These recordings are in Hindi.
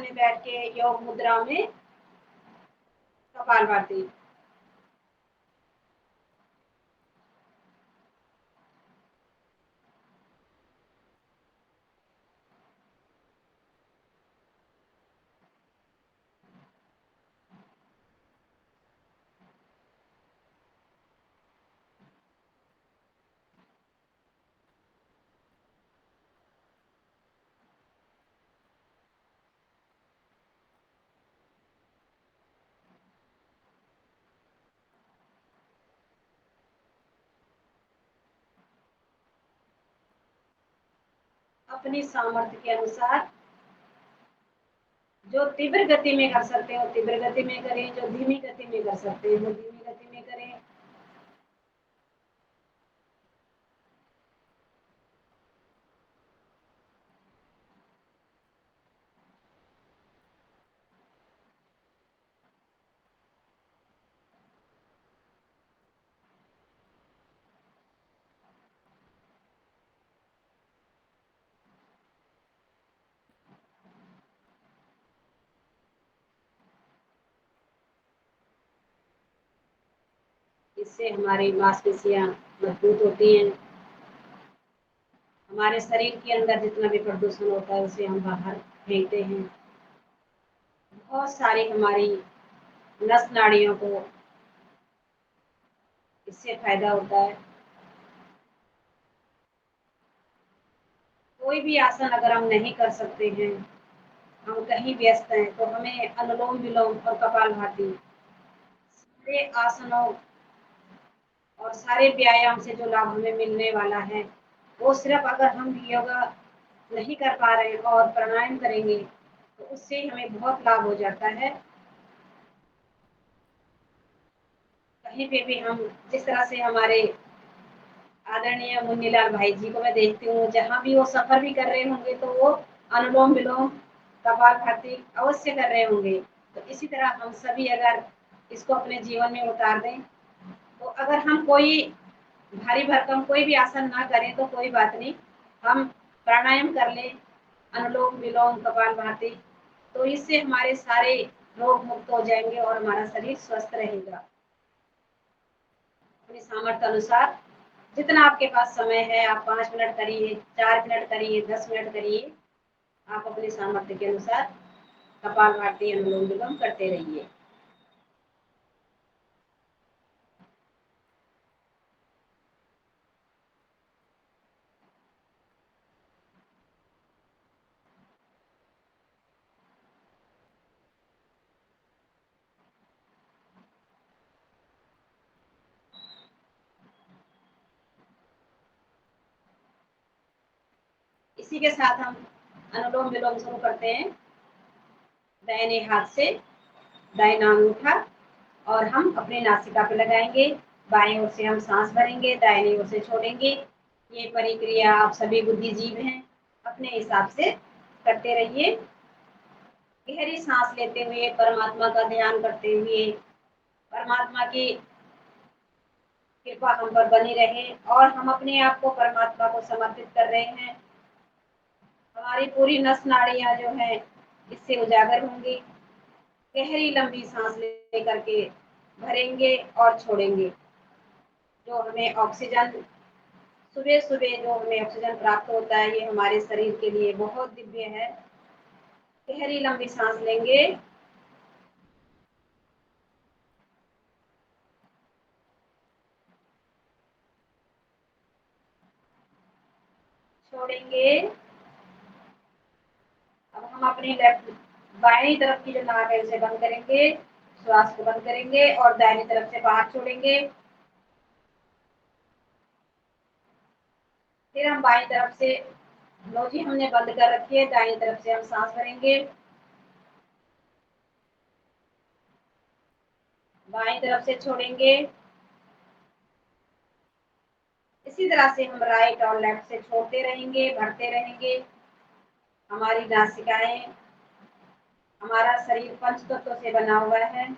में बैठ के योग मुद्रा में कपालभाति। अपनी सामर्थ्य के अनुसार जो तीव्र गति में कर सकते हो तीव्र गति में करें, जो धीमी गति में कर सकते हैं वो धीमी गति में करें। इससे हमारी मांसपेशियां मजबूत होती हैं। हमारे शरीर के अंदर जितना भी प्रदूषण होता है उसे हम बाहर फेंकते हैं। बहुत सारी हमारी नस नाड़ियों को इससे फायदा होता है। कोई भी आसन अगर हम नहीं कर सकते हैं, हम कहीं व्यस्त हैं, तो हमें अनुलोम विलोम और कपालभाति सारे आसनों और सारे व्यायाम से जो लाभ हमें मिलने वाला है, वो सिर्फ अगर हम योगा नहीं कर पा रहे हैं और प्राणायाम करेंगे तो उससे हमें बहुत लाभ हो जाता है। कहीं पे भी हम जिस तरह से हमारे आदरणीय मुन्नीलाल भाई जी को मैं देखती हूँ, जहाँ भी वो सफर भी कर रहे होंगे तो वो अनुलोम विलोम कपालभाति अवश्य कर रहे होंगे। तो इसी तरह हम सभी अगर इसको अपने जीवन में उतार दें, तो अगर हम कोई भारी भरकम कोई भी आसन ना करें तो कोई बात नहीं, हम प्राणायाम कर लें, अनुलोम विलोम कपालभाति, तो इससे हमारे सारे रोग मुक्त हो जाएंगे और हमारा शरीर स्वस्थ रहेगा। अपनी सामर्थ्य अनुसार जितना आपके पास समय है, आप 5 मिनट करिए, 4 मिनट करिए, 10 मिनट करिए। आप अपने सामर्थ्य के अनुसार कपालभाति अनुलोम विलोम करते रहिए। इसी के साथ हम अनुलोम विलोम शुरू करते हैं। दाहिने हाथ से दाहिना अंगूठा और हम अपने नासिका पे लगाएंगे। बाएं ओर से हम सांस भरेंगे, दाहिनी ओर से छोड़ेंगे। ये प्रक्रिया आप सभी बुद्धिजीव हैं, अपने हिसाब से करते रहिए। गहरी सांस लेते हुए परमात्मा का ध्यान करते हुए, परमात्मा की कृपा हम पर बनी रहे और हम अपने आप को परमात्मा को समर्पित कर रहे हैं। हमारी पूरी नस नाड़ियां जो है इससे उजागर होंगी। गहरी लंबी सांस लेकर के भरेंगे और छोड़ेंगे। जो हमें ऑक्सीजन सुबह सुबह जो हमें ऑक्सीजन प्राप्त होता है, ये हमारे शरीर के लिए बहुत दिव्य है। गहरी लंबी सांस लेंगे, छोड़ेंगे। अब हम अपनी लेफ्ट बाएं तरफ की जो नाक है उसे बंद करेंगे, श्वास को बंद करेंगे और दाहिनी तरफ से बाहर छोड़ेंगे। फिर हम बाएं तरफ से नोजी हमने बंद कर रखी है, दाहिनी तरफ से हम सांस भरेंगे, बाएं तरफ से छोड़ेंगे। इसी तरह से हम राइट और लेफ्ट से छोड़ते रहेंगे, भरते रहेंगे। हमारी नासिकाएं, हमारा शरीर पंच तत्वों से बना हुआ है।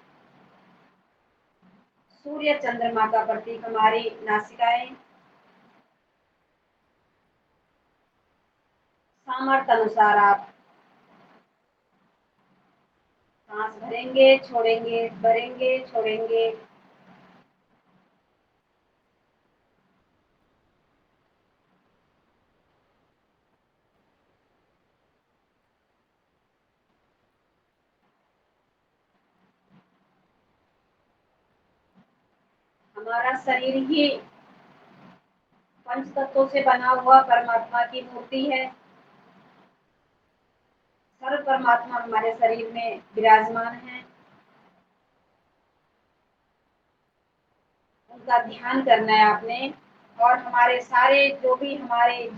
सूर्य चंद्रमा का प्रतीक हमारी नासिकाएं। सामर्थ्य अनुसार आप सांस भरेंगे, छोड़ेंगे, भरेंगे, छोड़ेंगे। हमारा शरीर ही पंच तत्वों से बना हुआ परमात्मा की मूर्ति है। सर्व परमात्मा हमारे शरीर में विराजमान है। उनका ध्यान करना है आपने। और हमारे सारे जो भी हमारे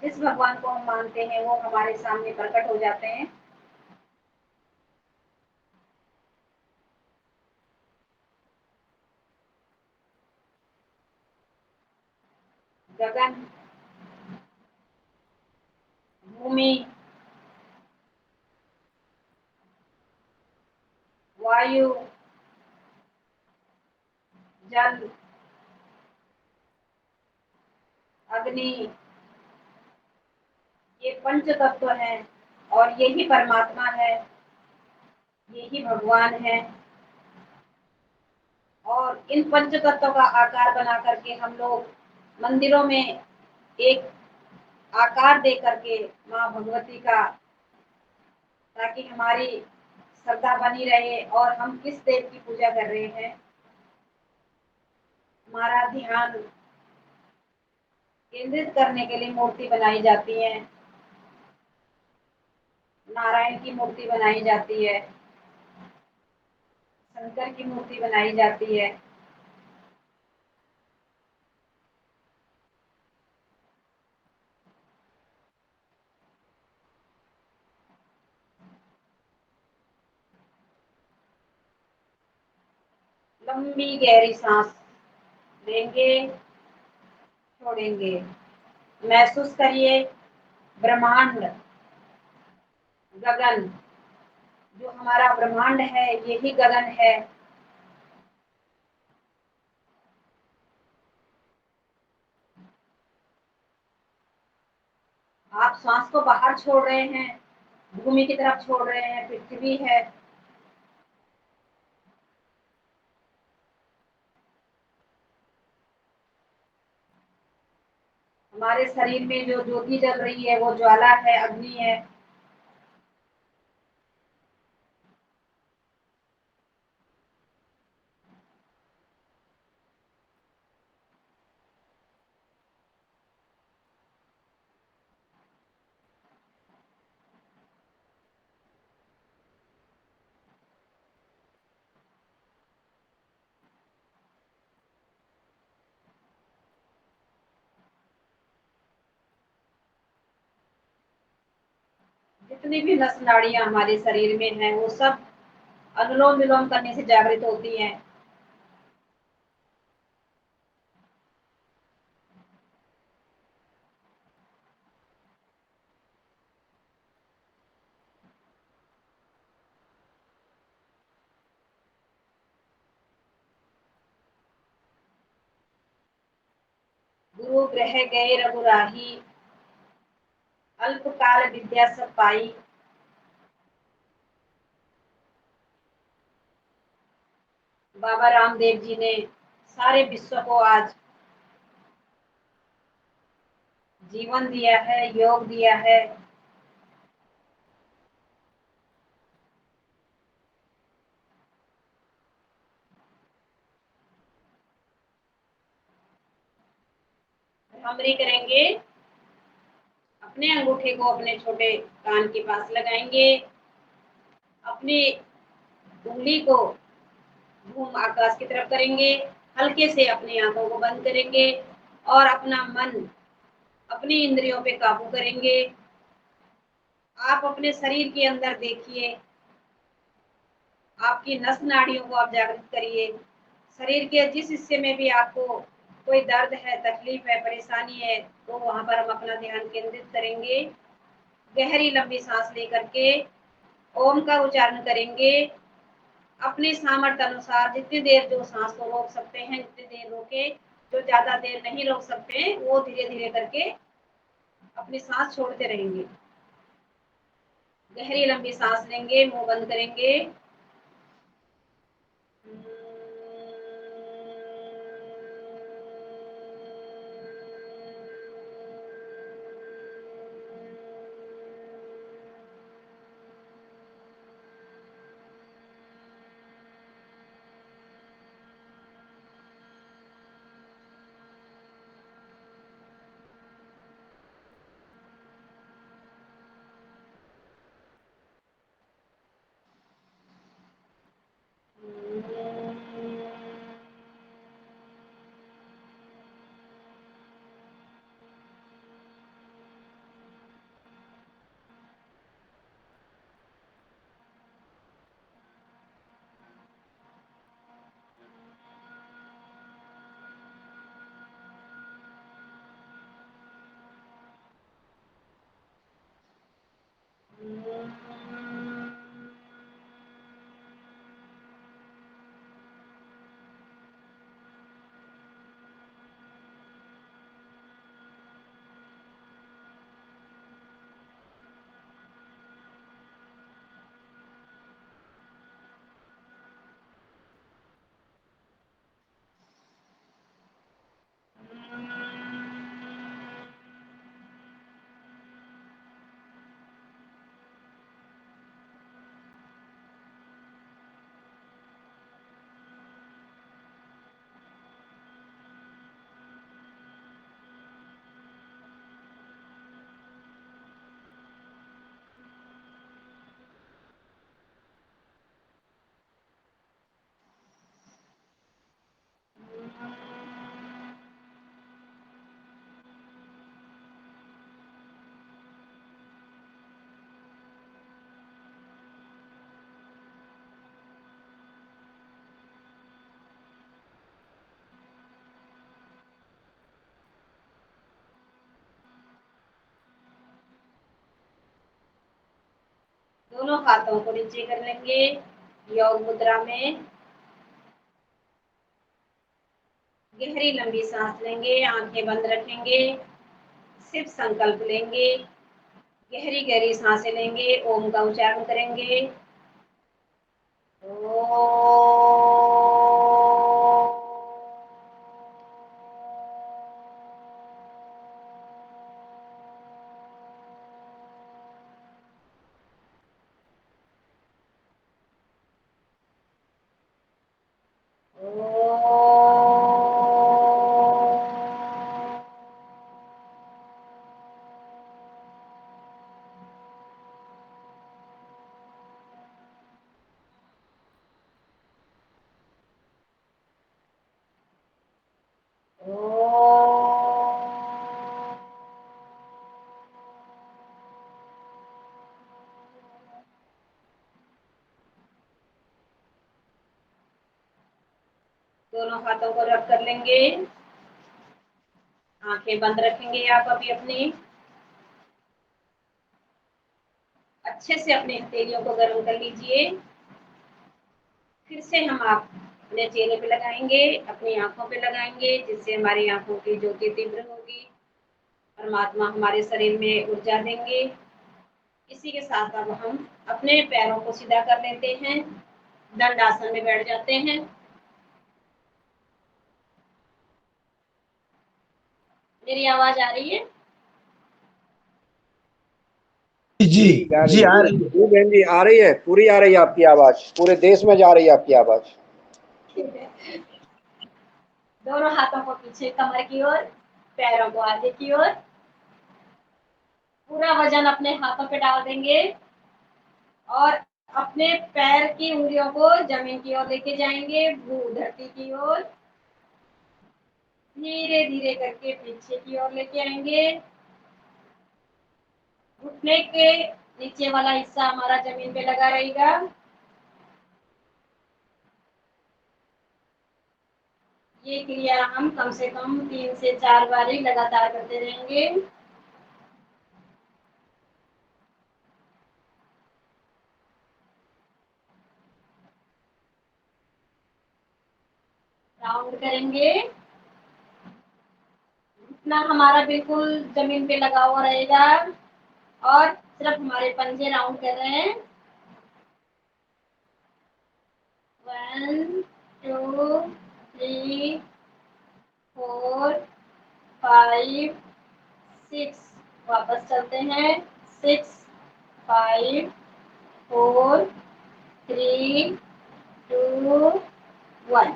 जिस भगवान को हम मानते हैं वो हमारे सामने प्रकट हो जाते हैं। गगन, भूमि, वायु, जल, अग्नि, ये पंच तत्व हैं और यही परमात्मा है, यही भगवान है। और इन पंच तत्वों का आकार बना करके हम लोग मंदिरों में एक आकार दे करके माँ भगवती का, ताकि हमारी श्रद्धा बनी रहे और हम किस देव की पूजा कर रहे हैं, हमारा ध्यान केंद्रित करने के लिए मूर्ति बनाई जाती है। नारायण की मूर्ति बनाई जाती है, शंकर की मूर्ति बनाई जाती है। लंबी गहरी सांस लेंगे, छोड़ेंगे। महसूस करिए ब्रह्मांड, गगन, जो हमारा ब्रह्मांड है यही गगन है। आप सांस को बाहर छोड़ रहे हैं, भूमि की तरफ छोड़ रहे हैं, पृथ्वी है। हमारे शरीर में जो ज्योति जल रही है वो ज्वाला है, अग्नि है। जितनी भी नस नाड़ियां हमारे शरीर में हैं वो सब अनुलोम विलोम करने से जागृत होती हैं। गुरु ग्रह गए रघुराही, अल्प काल विद्या सब पाई। बाबा रामदेव जी ने सारे विश्व को आज जीवन दिया है, योग दिया है। भ्रामरी करेंगे, अपने अंगूठे को अपने छोटे कान के पास लगाएंगे, अपनी उंगली को घूम आकाश की तरफ करेंगे, हल्के से अपनी आंखों को बंद करेंगे और अपना मन अपनी इंद्रियों पे काबू करेंगे। आप अपने शरीर के अंदर देखिए, आपकी नस नाड़ियों को आप जागृत करिए। शरीर के जिस हिस्से में भी आपको कोई दर्द है, तकलीफ है, परेशानी है, तो वहां पर हम अपना ध्यान केंद्रित करेंगे। गहरी लंबी सांस लेकर के ओम का उच्चारण करेंगे। अपने सामर्थ्य अनुसार जितनी देर जो सांस को रोक सकते हैं उतनी देर रोके, जो ज्यादा देर नहीं रोक सकते वो धीरे धीरे करके अपनी सांस छोड़ते रहेंगे। गहरी लंबी सांस लेंगे, मुंह बंद करेंगे दोनों हाथों को नीचे कर लेंगे योग मुद्रा में। गहरी लंबी सांस लेंगे, आंखें बंद रखेंगे, सिर्फ संकल्प लेंगे। गहरी गहरी सांसें लेंगे, ओम का उच्चारण करेंगे। दोनों हाथों को रब कर लेंगे, आंखें बंद रखेंगे आप अभी अपनी। अच्छे से अपने हथेलियों को गर्म कर लीजिए। फिर से हम आप अपने चेहरे पे लगाएंगे, अपनी आंखों पे लगाएंगे, जिससे हमारी आंखों की ज्योति तीव्र होगी। परमात्मा हमारे शरीर में ऊर्जा देंगे। इसी के साथ अब हम अपने पैरों को सीधा कर लेते हैं, दंडासन में बैठ जाते हैं। मेरी आवाज आ रही है? जी जी आ रही है। जी बहन जी आ रही है, पूरी आ रही है आपकी आवाज, पूरे देश में जा रही है आपकी आवाज। ठीक है। दोनों हाथों को पीछे कमर की ओर, पैरों को आगे की ओर। पूरा वजन अपने हाथों पे डाल देंगे और अपने पैर की उंगलियों को जमीन की ओर लेके जाएंगे, भू धरती की ओर। धीरे धीरे करके पीछे की ओर लेके आएंगे। घुटने के नीचे वाला हिस्सा हमारा जमीन पे लगा रहेगा। ये क्रिया हम कम से कम 3 से 4 बार ही लगातार करते रहेंगे। राउंड करेंगे, घुटना हमारा बिल्कुल जमीन पे लगा हुआ रहेगा और सिर्फ हमारे पंजे राउंड कर रहे हैं। 1 2 3 4 5 6। वापस चलते हैं। 6 5 4 3 2 1।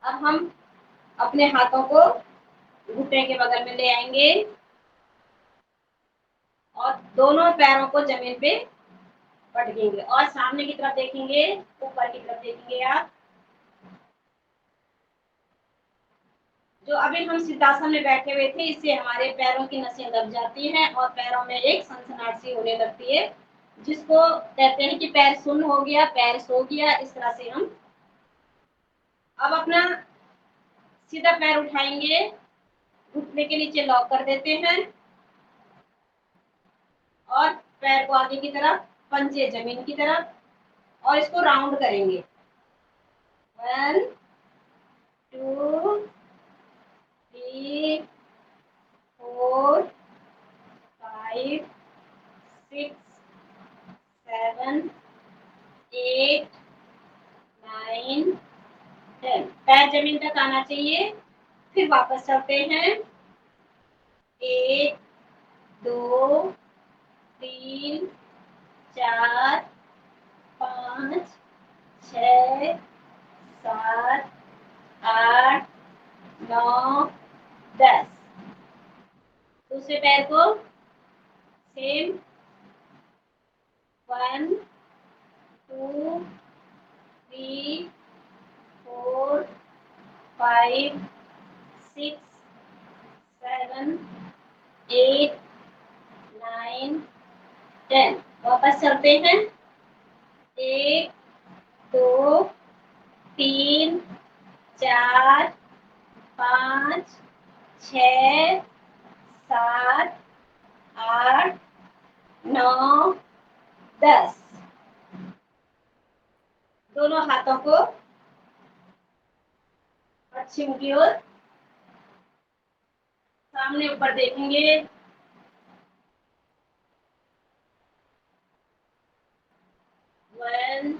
अब हम अपने हाथों को घुटने के बगल में ले आएंगे और दोनों पैरों को जमीन पे पटकेंगे और सामने की तरफ देखेंगे, ऊपर की तरफ देखेंगे आप। जो अभी हम सिद्धासन में बैठे हुए थे, इससे हमारे पैरों की नसें दब जाती हैं और पैरों में एक सनसनाहट सी होने लगती है, जिसको कहते हैं कि पैर सुन्न हो गया, पैर सो गया। इस तरह से हम अब अपना सीधा पैर उठाएंगे, घुटने के नीचे लॉक कर देते हैं और पैर को आगे की तरफ, पंजे जमीन की तरफ, और इसको राउंड करेंगे। 1 2 3 4 5 6 7 8 9 10। पैर जमीन तक आना चाहिए। फिर वापस चलते हैं। 1 2 3 4 5 6 7 8 9 10। दूसरे पैर को सेम 1 2 3 4 5 6 7 8 9 10। वापस चलते हैं। 1 2 3 4 5 6 7 8 9 10। दोनों हाथों को पश्चिम की ओर सामने ऊपर देखेंगे। 1,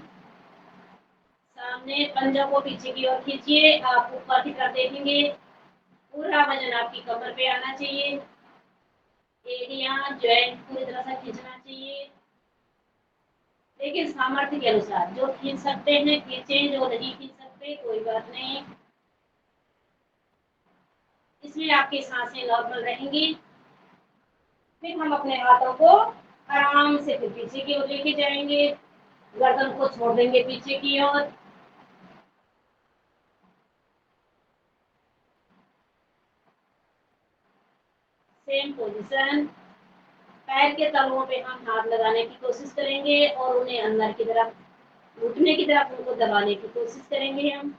सामने, पंजा को पीछे की ओर खींचिए। आप ऊपर की तरफ देखेंगे, पूरा वजन आपकी कमर पे आना चाहिए। एड़ियां जॉइंट पूरी तरह से खींचना चाहिए, लेकिन सामर्थ्य के अनुसार। जो खींच सकते हैं खींचे, जो नहीं खींच सकते कोई बात नहीं। इसमें आपकी सांसें नॉर्मल रहेंगी। फिर हम अपने हाथों को आराम से फिर पीछे की ओर लेके जाएंगे, गर्दन को छोड़ देंगे पीछे की ओर। Same position. पैर के तलवों पे हम हाथ लगाने की कोशिश करेंगे और उन्हें अंदर की तरफ, घुटने की तरफ उनको दबाने की कोशिश करेंगे हम।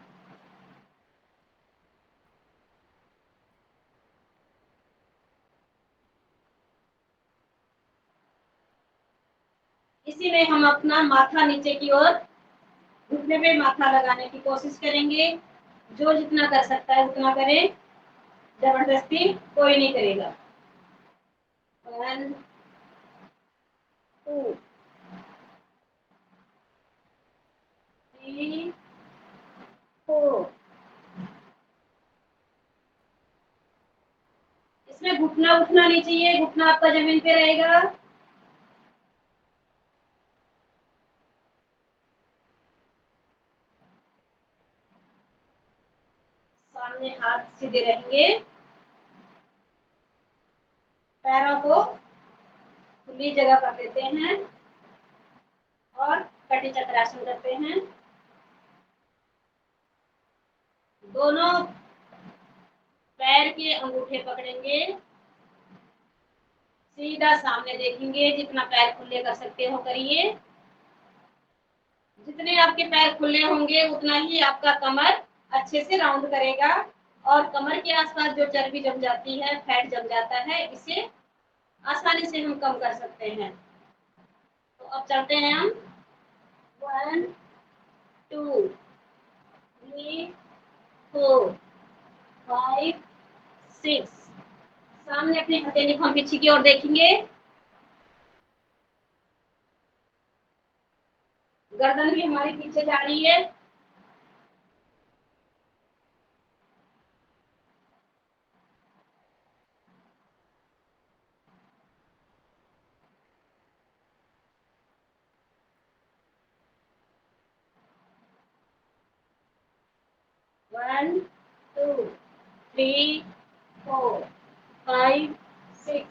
इसी में हम अपना माथा नीचे की ओर, घुटने पे माथा लगाने की कोशिश करेंगे। जो जितना कर सकता है उतना करे, जबरदस्ती कोई नहीं करेगा। 1, 2, 3, 4। इसमें घुटना उठना नहीं चाहिए, घुटना आपका जमीन पे रहेगा। सामने हाथ सीधे रहेंगे, पैरों को खुली जगह कर देते हैं और कटी चक्रासन करते हैं। दोनों पैर के अंगूठे पकड़ेंगे, सीधा सामने देखेंगे। जितना पैर खुले कर सकते हो करिए। जितने आपके पैर खुले होंगे उतना ही आपका कमर अच्छे से राउंड करेगा, और कमर के आसपास जो चर्बी जम जाती है, फैट जम जाता है, इसे आसानी से हम कम कर सकते हैं। तो अब चलते हैं हम। 1, 2, 3, 4, 5, 6। सामने अपनी हथेली को हम पीछे की ओर देखेंगे। गर्दन भी हमारी पीछे जा रही है। वन, 2, 3, 4, 5, 6,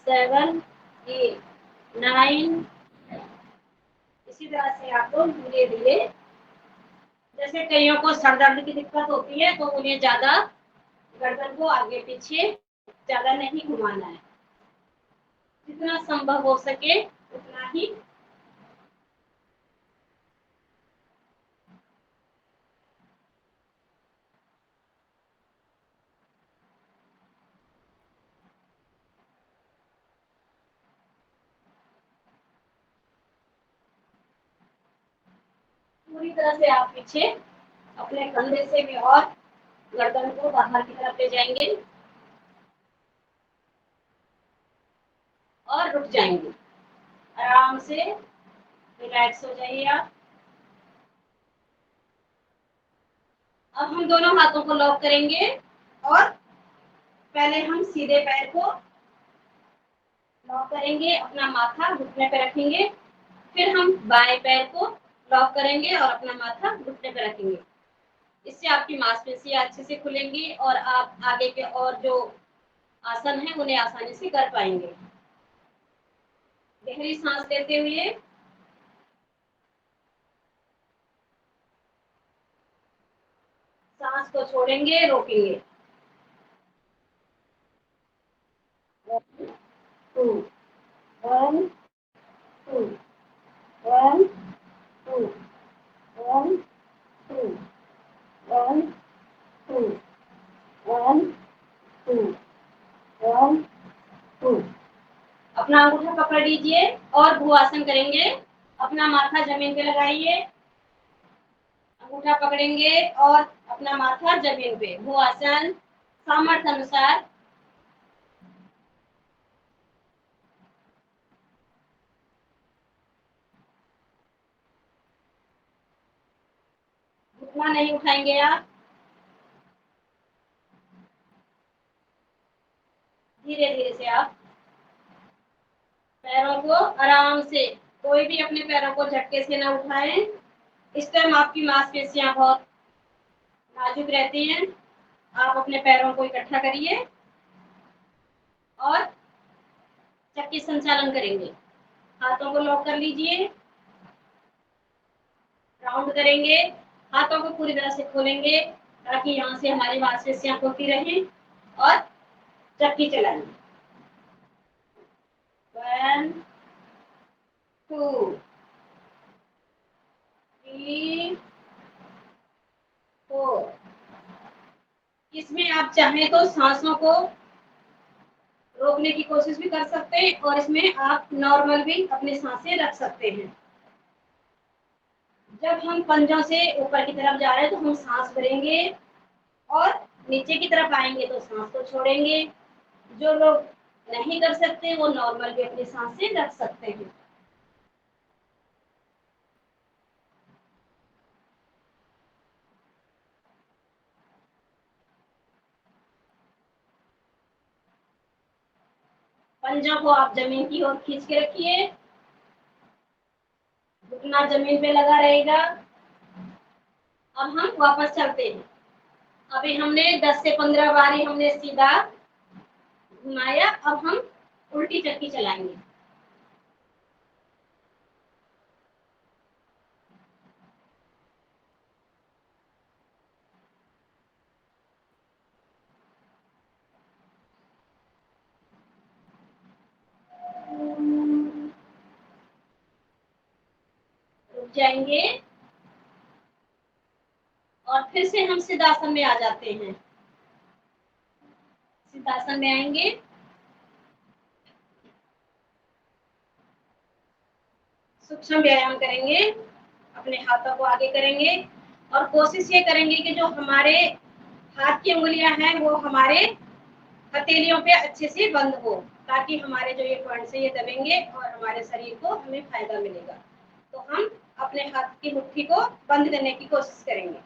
7, 8, 9। इसी तरह से आपको धीरे धीरे, जैसे कईयों को सर दर्द की दिक्कत होती है तो उन्हें ज्यादा गर्दन को आगे पीछे ज्यादा नहीं घुमाना है। जितना संभव हो सके उतना ही। पूरी तरह से आप पीछे अपने कंधे से भी और गर्दन को बाहर की तरफ ले जाएंगे और रुक जाएंगे। आराम से रिलैक्स हो जाइए आप। अब हम दोनों हाथों को लॉक करेंगे और पहले हम सीधे पैर को लॉक करेंगे, अपना माथा घुटने पे रखेंगे। फिर हम बाएं पैर को लॉक करेंगे और अपना माथा घुटने पे रखेंगे। इससे आपकी मांसपेशियां अच्छे से खुलेंगी और आप आगे के और जो आसन है उन्हें आसानी से कर पाएंगे। गहरी सांस लेते हुए सांस को छोड़ेंगे, रोकेंगे। 1, 2, 1, 2, 1, 2, 1, 2, 1, 2, 1, 2, 1, 2। अपना अंगूठा पकड़ लीजिए और भुआसन करेंगे। अपना माथा जमीन पे लगाइए, अंगूठा पकड़ेंगे और अपना माथा जमीन पे, भुआसन सामर्थ्य अनुसार। घुटना नहीं उठाएंगे आप, धीरे धीरे से आप पैरों को आराम से, कोई भी अपने पैरों को झटके से ना उठाएं। इस टाइम आपकी मांसपेशियां बहुत नाजुक रहती हैं। आप अपने पैरों को इकट्ठा करिए और चक्की संचालन करेंगे। हाथों को लॉक कर लीजिए, राउंड करेंगे, हाथों को पूरी तरह से खोलेंगे ताकि यहाँ से हमारी मांसपेशियां खुलती रहें और चक्की चलाएंगे। 1 2 3 4। इसमें आप चाहें तो सांसों को रोकने की कोशिश भी कर सकते हैं और इसमें आप नॉर्मल भी अपनी सांसें रख सकते हैं। जब हम पंजों से ऊपर की तरफ जा रहे हैं तो हम सांस भरेंगे और नीचे की तरफ आएंगे तो सांस को छोड़ेंगे। जो लोग नहीं कर सकते वो नॉर्मल भी अपनी सांसें रख सकते हैं। पंजों को आप जमीन की ओर खींच के रखिए, घुटना जमीन पे लगा रहेगा। अब हम वापस चलते हैं। अभी हमने 10 से 15 बार ही हमने सीधा घुमाया, अब हम उल्टी चक्की चलाएंगे। रुक जाएंगे और फिर से हम सिद्धासन में आ जाते हैं। सिद्धासन में आएंगे, सूक्ष्म व्यायाम करेंगे, अपने हाथों को आगे करेंगे और कोशिश ये करेंगे कि जो हमारे हाथ की उंगलियां हैं वो हमारे हथेलियों पे अच्छे से बंद हो, ताकि हमारे जो ये पॉइंट्स है ये दबेंगे और हमारे शरीर को हमें फायदा मिलेगा। तो हम अपने हाथ की मुट्ठी को बंद करने की कोशिश करेंगे।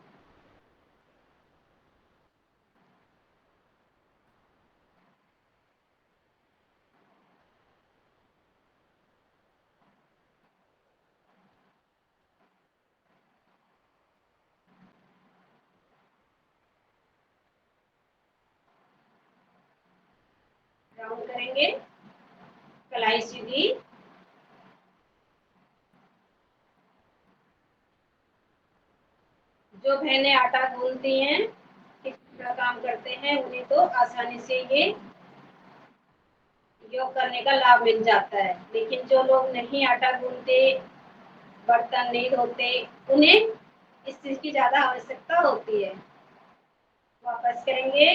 राउंड करेंगे, कलाई सीधी, जो बहनें आटा गूंथती हैं, का काम करते हैं, उन्हें तो आसानी से ये योग करने का लाभ मिल जाता है। लेकिन जो लोग नहीं आटा गूंथते, बर्तन नहीं धोते, उन्हें इस चीज की ज्यादा आवश्यकता होती है। वापस करेंगे,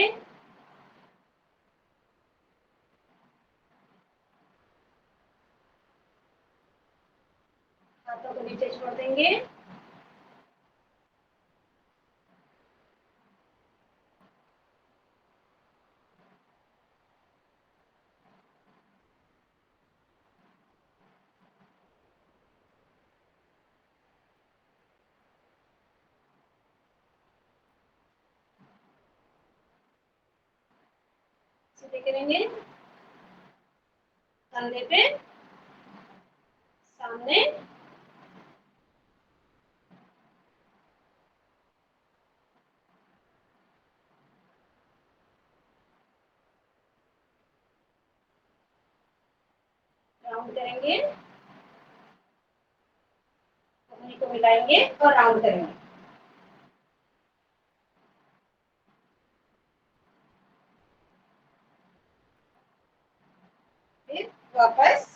हाथों को नीचे छोड़ देंगे, सीधे करेंगे, कंधे पे सामने, राउंड करेंगे, उंगली को मिलाएंगे और राउंड करेंगे। फिर वापस,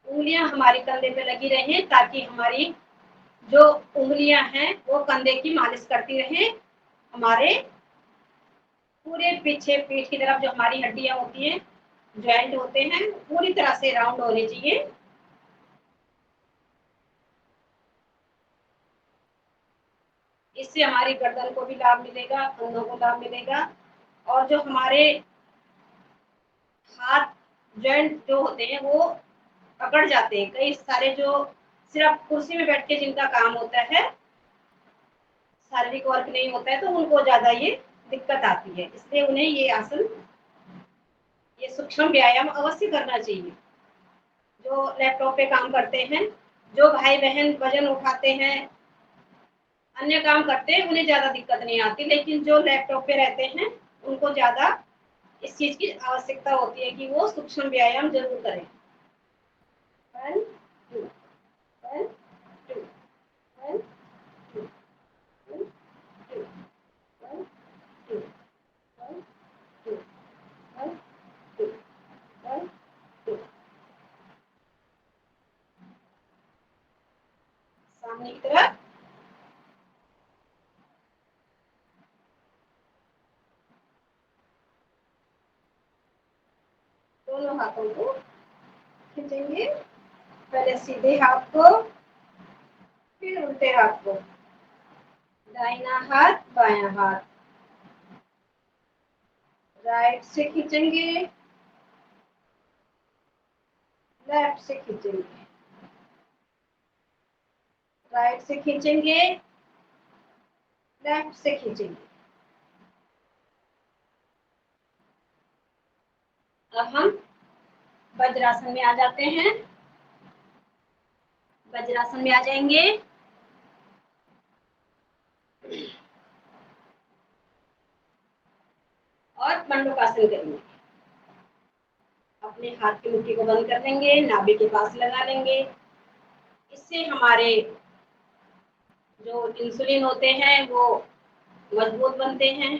उंगलियां हमारी कंधे पे लगी रहें ताकि हमारी जो उंगलियां हैं वो कंधे की मालिश करती रहें। हमारे पूरे पीछे पीठ की तरफ जो हमारी हड्डियां होती हैं, जॉइंट होते हैं, पूरी तरह से राउंड होने चाहिए। इससे हमारी गर्दन को भी लाभ मिलेगा, कंधों को लाभ मिलेगा। और जो हमारे हाथ जॉइंट जो होते हैं वो अकड़ जाते हैं, कई सारे जो सिर्फ कुर्सी में बैठ के जिनका काम होता है, शारीरिक वर्क नहीं होता है, तो उनको ज्यादा ये दिक्कत आती है। इसलिए उन्हें ये आसन, ये सूक्ष्म व्यायाम अवश्य करना चाहिए। जो लैपटॉप पे काम करते हैं, जो भाई बहन वजन उठाते हैं, अन्य काम करते हैं, उन्हें ज्यादा दिक्कत नहीं आती, लेकिन जो लैपटॉप पे रहते हैं उनको ज्यादा इस चीज की आवश्यकता होती है कि वो सूक्ष्म व्यायाम जरूर करें। 1 2 1 2 1 2 1 2 1 2 1 2 1 2 1 2। सामने की तरफ दोनों हाथों को खींचेंगे, पहले सीधे हाथ को, फिर उल्टे हाथ को, दाहिना हाथ बायां हाथ, राइट से खींचेंगे, लेफ्ट से खींचेंगे, राइट से खींचेंगे, लेफ्ट से खींचेंगे। अब हम वज्रासन में आ जाते हैं। वज्रासन में आ जाएंगे और मंडूकासन करेंगे। अपने हाथ की मुट्ठी को बंद कर लेंगे, नाभि के पास लगा लेंगे। इससे हमारे जो इंसुलिन होते हैं वो मजबूत बनते हैं,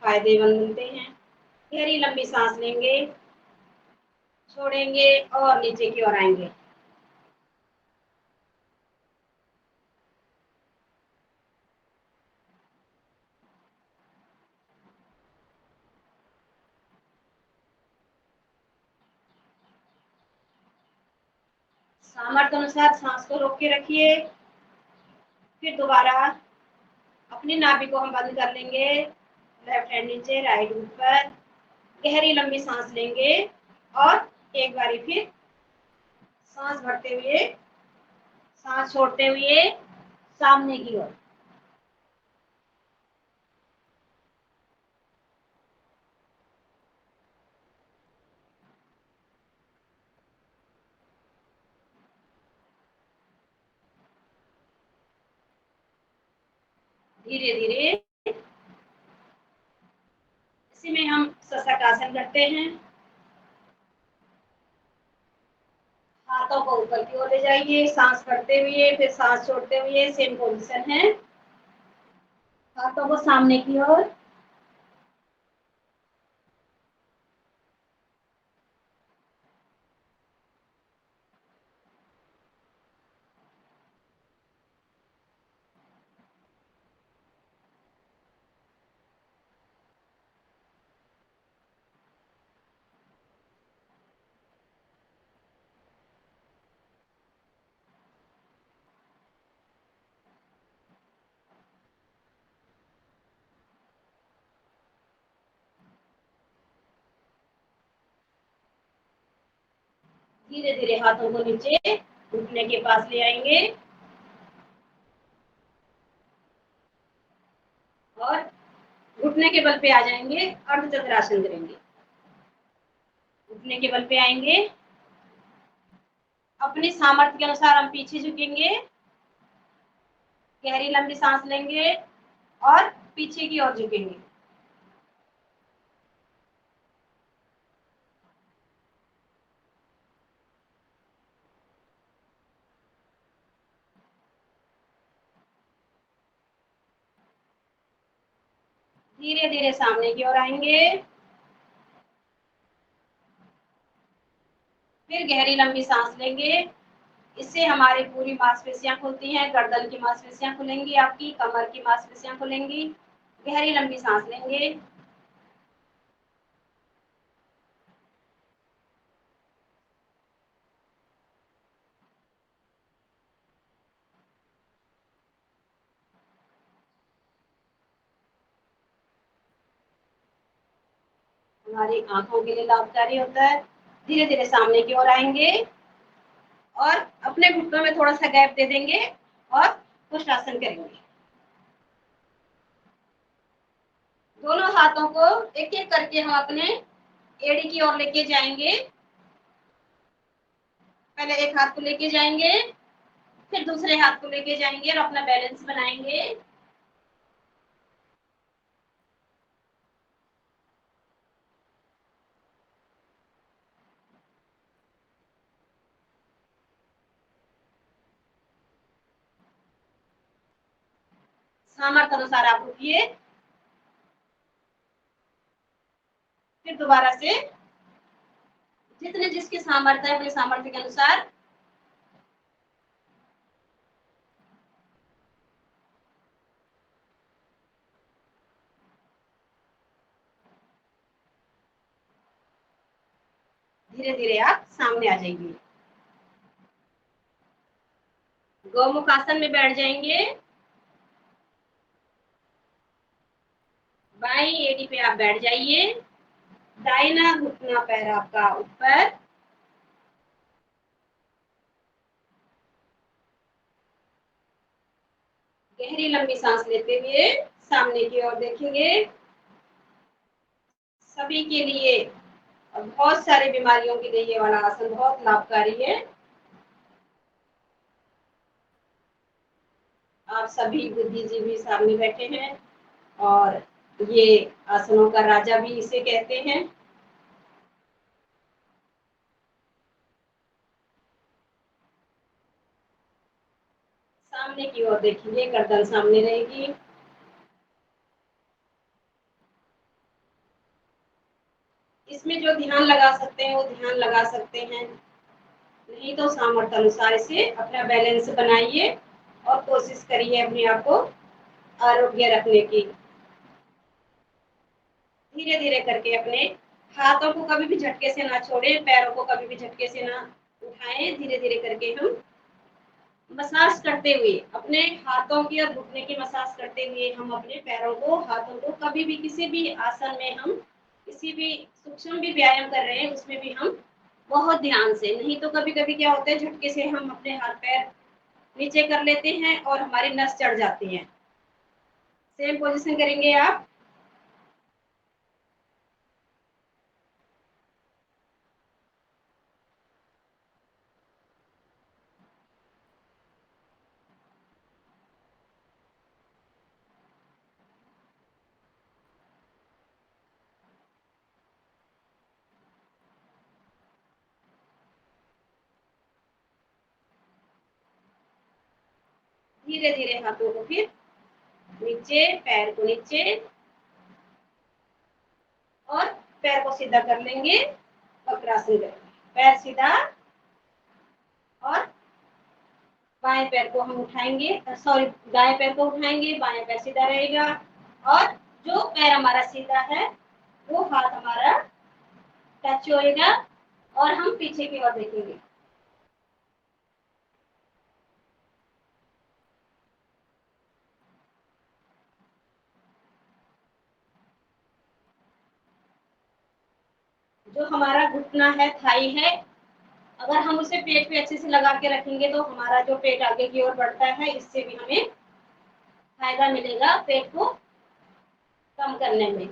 फायदेमंद बनते हैं। गहरी लंबी सांस लेंगे, छोड़ेंगे और नीचे की ओर आएंगे। सामर्थ्य अनुसार सांस को रोक के रखिए। फिर दोबारा अपनी नाभि को हम बंद कर लेंगे, लेफ्ट हैंड नीचे, राइट ऊपर। गहरी लंबी सांस लेंगे और एक बारी फिर सांस भरते हुए, सांस छोड़ते हुए सामने की ओर। धीरे धीरे इसी में हम शशक आसन करते हैं। हाथों को ऊपर की ओर ले जाइए, सांस भरते हुए, फिर सांस छोड़ते हुए, सेम पोजीशन है। हाथों को सामने की ओर। धीरे धीरे हाथों को नीचे घुटने के पास ले आएंगे और घुटने के बल पे आ जाएंगे, अर्धचक्रासन करेंगे। घुटने के बल पे आएंगे, अपनी सामर्थ्य के अनुसार हम पीछे झुकेंगे, गहरी लंबी सांस लेंगे और पीछे की ओर झुकेंगे। धीरे धीरे सामने की ओर आएंगे, फिर गहरी लंबी सांस लेंगे इससे हमारी पूरी मांसपेशियां खुलती हैं, गर्दन की मांसपेशियां खुलेंगी, आपकी कमर की मांसपेशियां खुलेंगी। गहरी लंबी सांस लेंगे। हमारी आंखों के लिए लाभकारी होता है। धीरे धीरे सामने की ओर आएंगे और अपने घुटनों में थोड़ा सा गैप दे देंगे और पुष्टासन करेंगे। दोनों हाथों को एक एक करके हम अपने एड़ी की ओर लेके जाएंगे। पहले एक हाथ को लेके जाएंगे, फिर दूसरे हाथ को लेके जाएंगे और अपना बैलेंस बनाएंगे। सामर्थ्य अनुसार आप रुकिए, फिर दोबारा से जितने जिसके सामर्थ्य है अपने सामर्थ्य के अनुसार धीरे धीरे आप सामने आ जाएंगे। गौमुख आसन में बैठ जाएंगे। बाई एड़ी पे आप बैठ जाइए। दाहिना घुटना पैर आपका ऊपर। गहरी लंबी सांस लेते हुए सामने की ओर देखेंगे। सभी के लिए, बहुत सारी बीमारियों के लिए ये वाला आसन बहुत लाभकारी है। आप सभी बुद्धिजीवी सामने बैठे हैं और ये आसनों का राजा भी इसे कहते हैं। सामने की ओर देखेंगे, गर्दन सामने रहेगी। इसमें जो ध्यान लगा सकते हैं वो ध्यान लगा सकते हैं, नहीं तो सामर्थ्य अनुसार इसे अपना बैलेंस बनाइए और कोशिश करिए अपने आप को आरोग्य रखने की। धीरे धीरे करके अपने हाथों को कभी भी झटके से ना छोड़ें, पैरों को कभी भी झटके से ना उठाएं। धीरे धीरे करके हम मसाज करते हुए अपने हाथों की और घुटने की मसाज करते हुए हम अपने पैरों को, हाथों को कभी भी किसी भी आसन में हम किसी भी सूक्ष्म भी व्यायाम कर रहे हैं उसमें भी हम बहुत ध्यान से, नहीं तो कभी कभी क्या होता है झटके से हम अपने हाथ पैर नीचे कर लेते हैं और हमारी नस चढ़ जाती है। सेम पोजीशन करेंगे आप। धीरे धीरे हाथों को फिर नीचे, पैर को नीचे और पैर को सीधा कर लेंगे। वक्रासन करेंगे, पैर सीधा और बाएं पैर को हम उठाएंगे, सॉरी दाएं पैर को उठाएंगे, बाएं पैर सीधा रहेगा और जो पैर हमारा सीधा है वो हाथ हमारा टच होएगा और हम पीछे की ओर देखेंगे। जो हमारा घुटना है, थाई है, अगर हम उसे पेट पे अच्छे से लगा के रखेंगे तो हमारा जो पेट आगे की ओर बढ़ता है, इससे भी हमें फायदा मिलेगा पेट को कम करने में।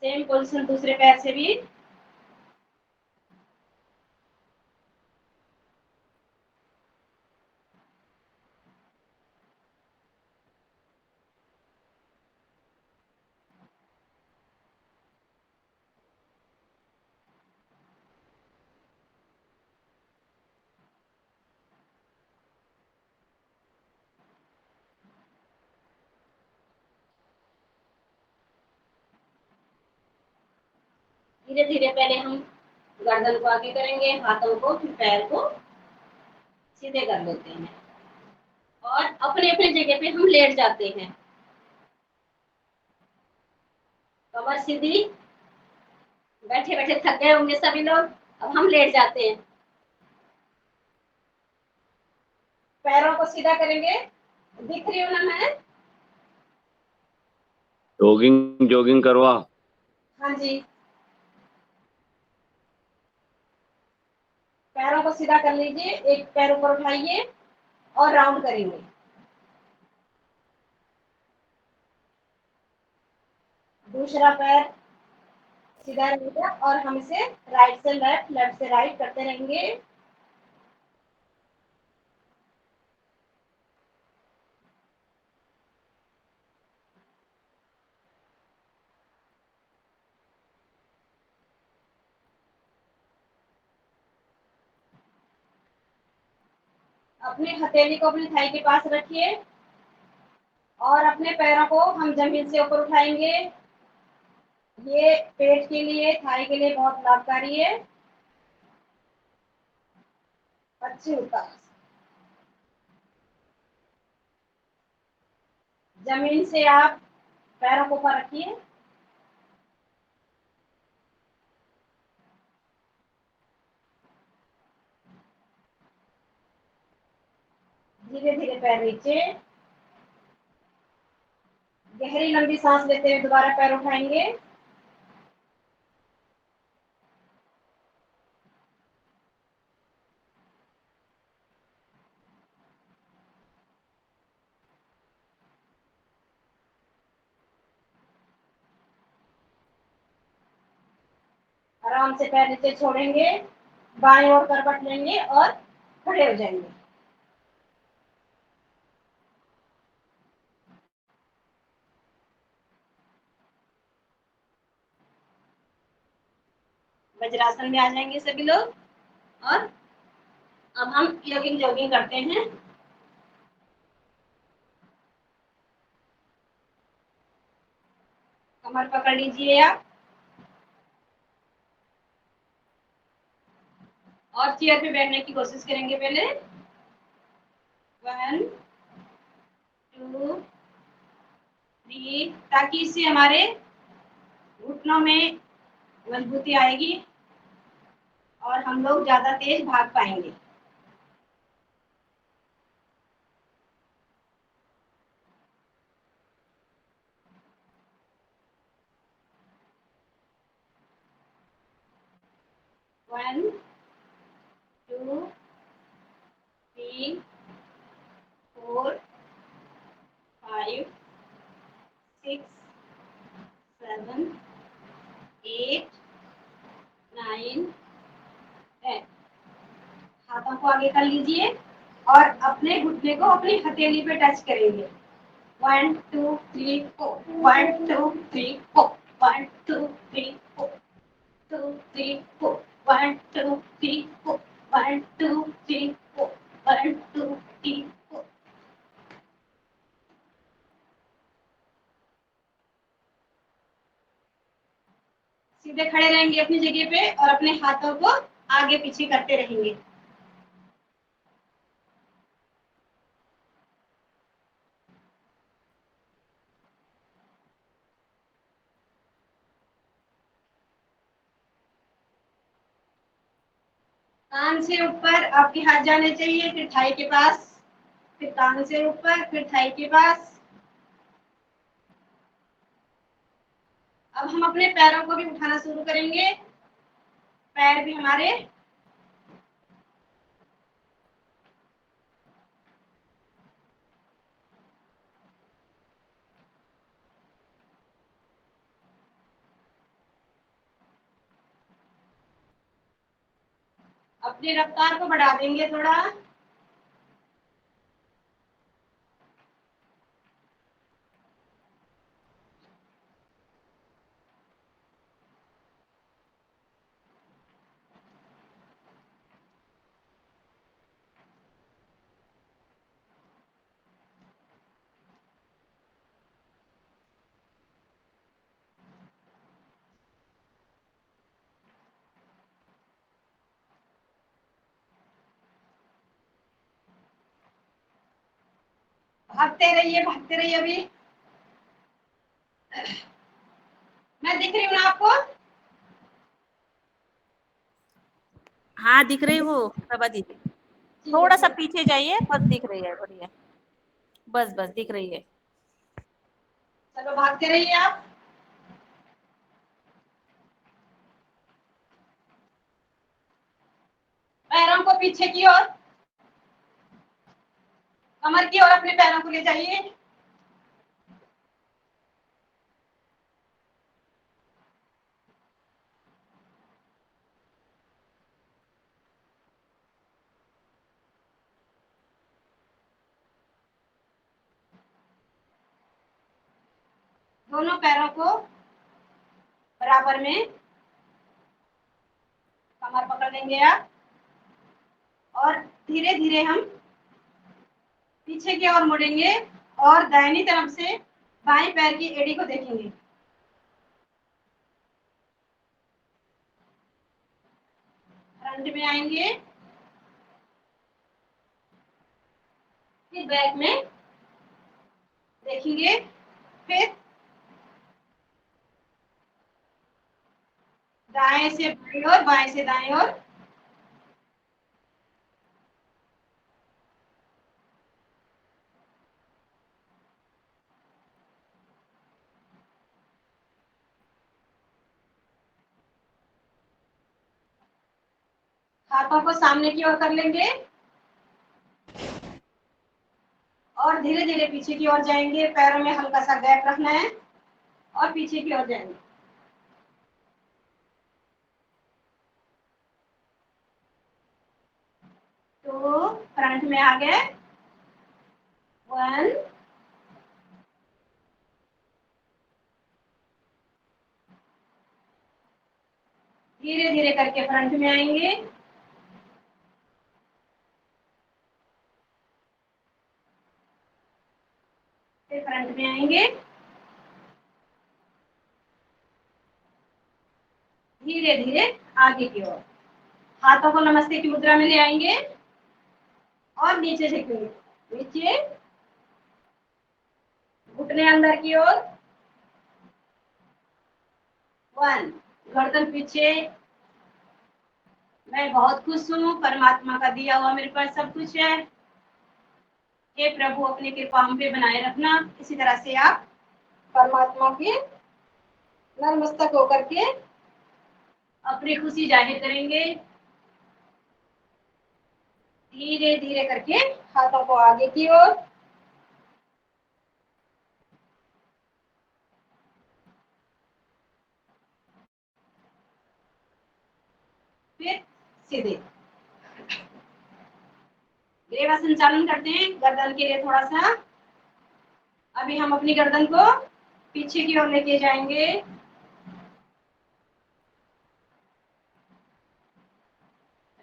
सेम पोजीशन दूसरे पैर से भी। धीरे धीरे पहले हम गर्दन को आगे करेंगे, हाथों को फिर पैर को सीधे कर लेते हैं और अपने अपने जगह पे हम लेट जाते हैं। कमर सीधी, बैठे बैठे थक गए होंगे सभी लोग, अब हम लेट जाते हैं। पैरों को सीधा करेंगे, दिख रही हूँ ना मैं? जॉगिंग जॉगिंग करवा। हाँ जी, पैरों को सीधा कर लीजिए, एक पैर ऊपर उठाइए और राउंड करेंगे। दूसरा पैर सीधा रहेगा और हम इसे राइट से लेफ्ट, लेफ्ट से राइट करते रहेंगे। अपनी हथेली को अपनी थाई के पास रखिए और अपने पैरों को हम जमीन से ऊपर उठाएंगे। ये पेट के लिए, थाई के लिए बहुत लाभकारी है। अच्छी उतार, जमीन से आप पैरों को ऊपर रखिए। धीरे धीरे पैर नीचे, गहरी लंबी सांस लेते हुए दोबारा पैर उठाएंगे। आराम से पैर नीचे छोड़ेंगे, बाएं ओर करवट लेंगे और खड़े हो जाएंगे। वज्रासन में आ जाएंगे सभी लोग और अब हम योगिंग जॉगिंग करते हैं। कमर पकड़ लीजिए आप और चेयर पे बैठने की कोशिश करेंगे। पहले 1 2 3, ताकि इससे हमारे घुटनों में मजबूती आएगी और हम लोग ज्यादा तेज भाग पाएंगे। One two three 4 5 6 7 8 9 10। हाथों को आगे कर लीजिए और अपने घुटने को अपनी हथेली पे टच करेंगे। 1 2 3 4 1 2 3 4 1 2 3 4 2 3 4 1 2 3 4 1 2 3 4 1 2 3 4। सीधे खड़े रहेंगे अपनी जगह पे और अपने हाथों को आगे पीछे करते रहेंगे। कान से ऊपर आपके हाथ जाने चाहिए, फिर थाई के पास, फिर कान से ऊपर, फिर थाई के पास। अब हम अपने पैरों को भी उठाना शुरू करेंगे। पैर भी हमारे अपनी रफ्तार को बढ़ा देंगे थोड़ा। भागते रहिए अभी। मैं दिख रही हूँ ना आपको? हाँ दिख रही हो प्रभा दीदी, थोड़ा सा पीछे जाइए, बस दिख रही है, बढ़िया, बस बस दिख रही है। चलो भागते रहिए आप। पैरों को पीछे की ओर, कमर की ओर अपने पैरों को ले जाइए। दोनों पैरों को बराबर में कमर पकड़ लेंगे आप, और धीरे धीरे हम पीछे की ओर मुड़ेंगे और दाहिनी तरफ से बाएं पैर की एड़ी को देखेंगे। फ्रंट में आएंगे, फिर बैक में देखेंगे, फिर दाएं से बाएं ओर, बाएं से दाएं ओर। हाथों को सामने की ओर कर लेंगे और धीरे धीरे पीछे की ओर जाएंगे। पैरों में हल्का सा गैप रखना है और पीछे की ओर जाएंगे। तो फ्रंट में आ गए, 1, धीरे धीरे करके फ्रंट में आएंगे, फिर फ्रंट में आएंगे, धीरे धीरे आगे की ओर। हाथों को नमस्ते की मुद्रा में ले आएंगे और नीचे झुकेंगे, नीचे, घुटने अंदर की ओर, 1, गर्दन पीछे। मैं बहुत खुश हूँ, परमात्मा का दिया हुआ मेरे पास सब कुछ है। हे प्रभु अपनी कृपा हम पे बनाए रखना। इसी तरह से आप परमात्मा के नतमस्तक होकर के अपनी खुशी जाहिर करेंगे। धीरे धीरे करके हाथों को आगे की ओर, फिर सीधे ग्रीवा संचालन करते हैं। गर्दन के लिए थोड़ा सा अभी हम अपनी गर्दन को पीछे की ओर लेके जाएंगे।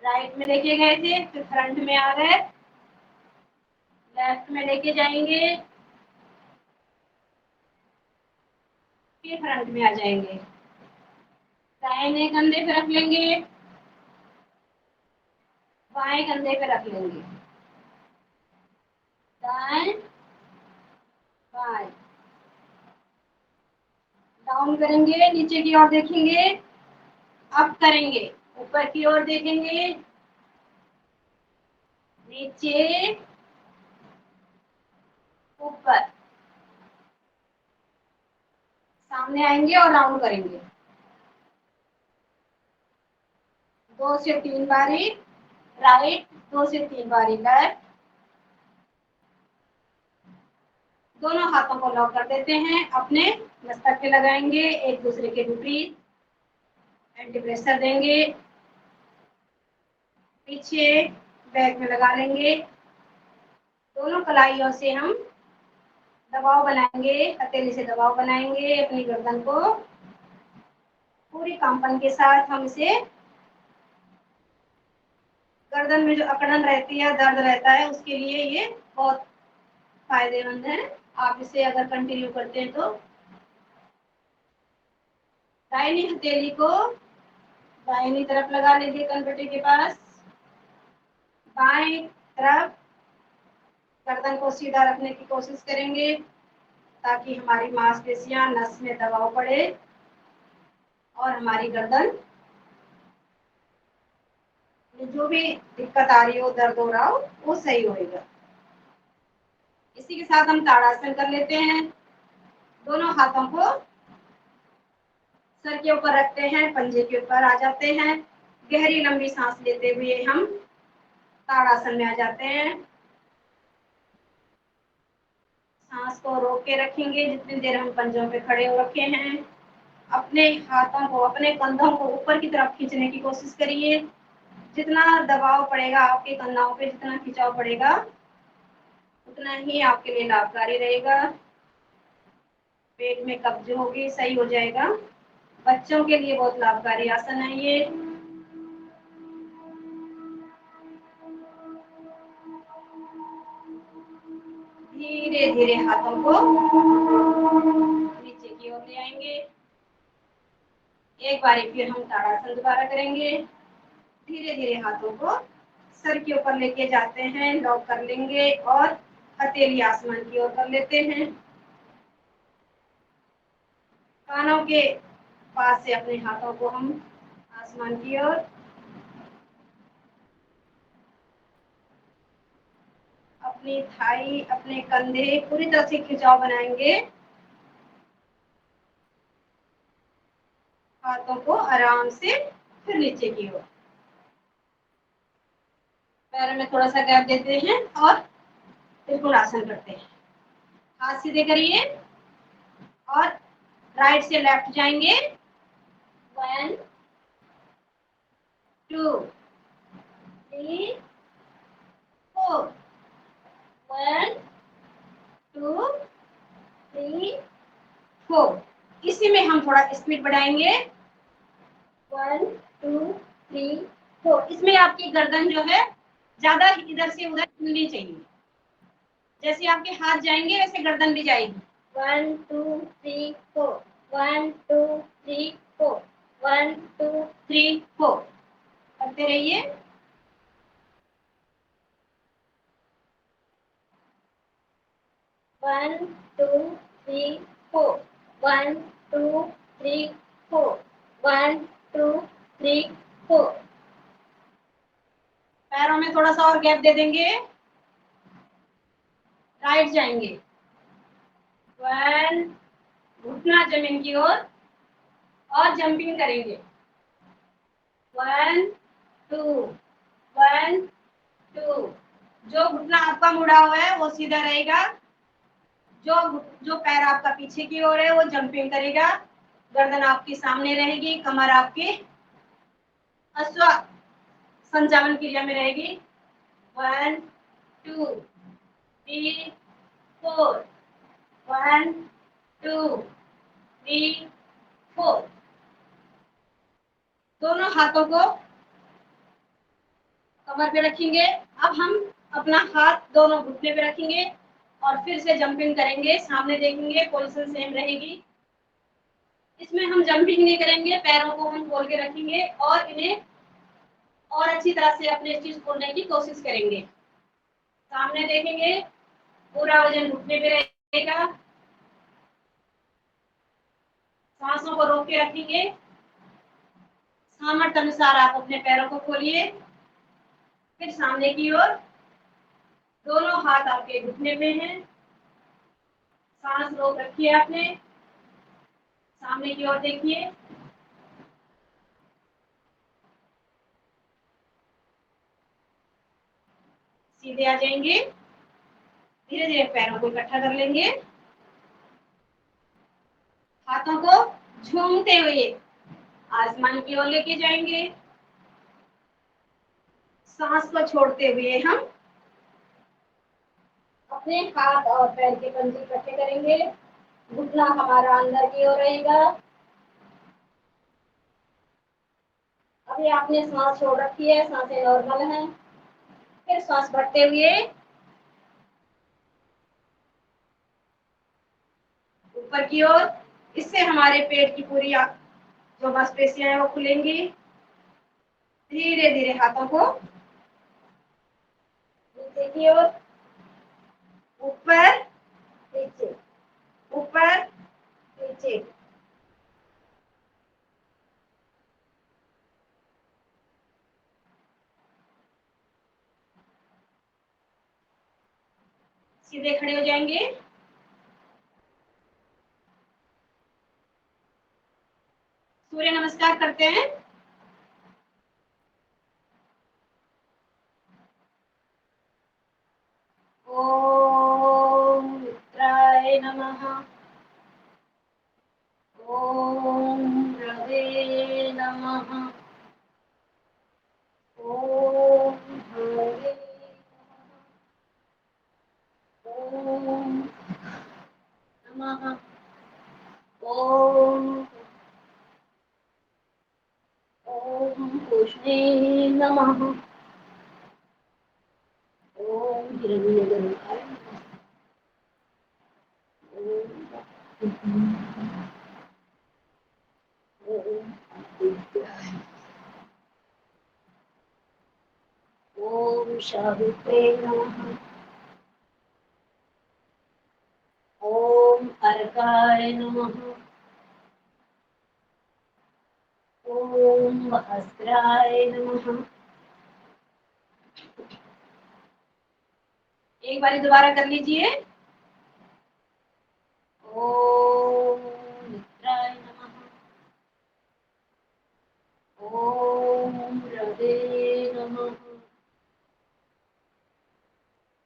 राइट में लेके गए थे, फिर फ्रंट में आ गए, लेफ्ट में लेके जाएंगे, फिर फ्रंट में आ जाएंगे। दाहिने कंधे पे रख लेंगे, बाएं कंधे पे रख लेंगे, दाएं बाएं, डाउन करेंगे, नीचे की ओर देखेंगे, अप करेंगे, ऊपर की ओर देखेंगे, नीचे, ऊपर, सामने आएंगे और राउंड करेंगे। 2 से 3 बारी राइट, 2 से 3 बारी लेफ्ट। दोनों हाथों को लॉक कर देते हैं, अपने मस्तक पे लगाएंगे, एक दूसरे के विपरीत एंटी प्रेशर देंगे, पीछे बैक में लगा लेंगे। दोनों कलाइयों से हम दबाव बनाएंगे, हथेली से दबाव बनाएंगे अपनी गर्दन को। पूरी कंपन के साथ हम इसे, गर्दन में जो अकड़न रहती है, दर्द रहता है, उसके लिए ये बहुत फायदेमंद है। आप इसे अगर कंटिन्यू करते हैं तो दाहिनी हथेली को दाहिनी तरफ लगा लीजिए कनपट्टी के पास, बाएं तरफ गर्दन को सीधा रखने की कोशिश करेंगे ताकि हमारी मांसपेशियां, नस में दबाव पड़े और हमारी गर्दन में जो भी दिक्कत आ रही हो, दर्द हो रहा हो, वो सही होएगा। इसी के साथ हम ताड़ासन कर लेते हैं। दोनों हाथों को सर के ऊपर रखते हैं, पंजे के ऊपर आ जाते हैं। गहरी लंबी सांस लेते हुए हम ताड़ासन में आ जाते हैं। सांस को रोक के रखेंगे जितनी देर हम पंजों पे खड़े हो रखे हैं। अपने हाथों को, अपने कंधों को ऊपर की तरफ खींचने की कोशिश करिए। जितना दबाव पड़ेगा आपके कंधों पे, जितना खिंचाव पड़ेगा, उतना ही आपके लिए लाभकारी रहेगा। पेट में कब्ज होगी, सही हो जाएगा। बच्चों के लिए बहुत लाभकारी आसन है ये। धीरे धीरे हाथों को नीचे की ओर ले आएंगे। एक बारी फिर हम ताड़ासन दोबारा करेंगे। धीरे धीरे हाथों को सर के ऊपर लेके जाते हैं, लॉक कर लेंगे और हथेली आसमान की ओर कर लेते हैं। कानों के पास से अपने हाथों को हम आसमान की ओर, अपनी थाई, अपने कंधे पूरी तरह से खिंचाव बनाएंगे। हाथों को आराम से फिर नीचे की ओर, पैरों में थोड़ा सा गैप देते हैं और त्रिकोणासन करते हैं। हाथ सीधे करिए और राइट से लेफ्ट जाएंगे। 1 2 3 4, 1 2 3 4। इसी में हम थोड़ा स्पीड बढ़ाएंगे। 1 2 3 4। इसमें आपकी गर्दन जो है ज्यादा इधर से उधर हिलनी चाहिए। जैसे आपके हाथ जाएंगे वैसे गर्दन भी जाएगी। 1 2 3 4, 1 2 3 4, 1 2 3 4 करते रहिए। One two three four, 1 2 3 4, 1 2 3 4। पैरों में थोड़ा सा और गैप दे देंगे। राइट जाएंगे। 1, घुटना जमीन की ओर और जंपिंग करेंगे। 1 2 1 2। जो घुटना आपका मुड़ा हुआ है वो सीधा रहेगा। जो पैर आपका पीछे की ओर है वो जंपिंग करेगा। गर्दन आपकी सामने रहेगी, कमर आपकी अश्व संचालन क्रिया में रहेगी। 1 2 3 4, 1 2 3 4। दोनों हाथों को कमर पे रखेंगे। अब हम अपना हाथ दोनों घुटने पे रखेंगे और फिर से जंपिंग करेंगे। सामने देखेंगे, पोजीशन सेम रहेगी। इसमें हम जंपिंग नहीं करेंगे, पैरों को हम खोल के रखेंगे और इन्हें और अच्छी तरह से अपने स्टिच खोलने की कोशिश करेंगे। सामने देखेंगे, पूरा वजन घुटने पे रहेगा। सांसों को रोक के रखेंगे। सामर्थ्य अनुसार आप अपने पैरों को खोलिए। फिर सामने की ओर, दोनों हाथ आपके घुटने पे हैं। सांस रोक रखिए आपने। सामने की ओर देखिए। सीधे आ जाएंगे। धीरे धीरे पैरों को इकट्ठा कर लेंगे। हाथों को झूमते हुए आसमान की ओर लेके जाएंगे। सांस को छोड़ते हुए हम अपने हाथ और पैर के पंजे इकट्ठे करेंगे। घुटना हमारा अंदर की ओर रहेगा। अभी आपने सांस छोड़ रखी है, सांसें नॉर्मल हैं। फिर सांस भरते हुए ऊपर की ओर। इससे हमारे पेट की पूरी जो मांसपेशियां हैं वो खुलेंगी। धीरे धीरे हाथों को नीचे की ओर ऊपर नीचे, ऊपर नीचे। सीधे खड़े हो जाएंगे। सूर्य नमस्कार करते हैं। ओम मित्राय नमः। ओम रवे नमः। ओम हरे ओम नमः। ओम ओम कृष्णे नमः। ओम हिरण्यगर्भाय नमः। ओम आदित्याय। ओम शावित्रे नमः। ओम अर्काय नमः। ओम सहस्राय नमः। एक बारी दोबारा कर लीजिए। ओम मित्राय नमः। ओम रवे नमः।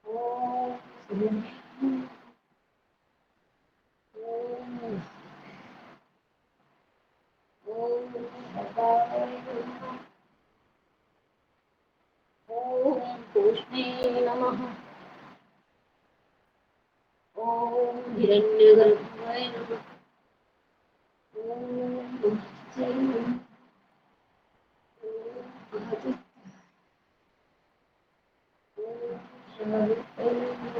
ओम सूर्याय। ओम ओम भगाय नमः। ओम कृष्णे नमः। ओम हिरण्यगर्भाय नमः। ओम नमस्ते नमः। ओम आदित्य। ओम शावित्रे नमः।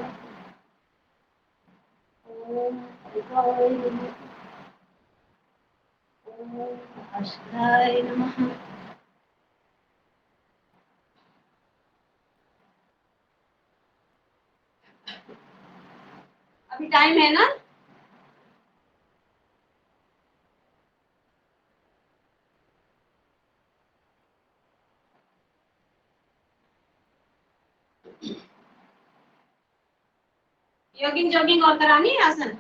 ओम अर्काय नमः। ओम सहस्राय नमः। अभी टाइम है ना? योगिंग जॉगिंग और करानी है आसन।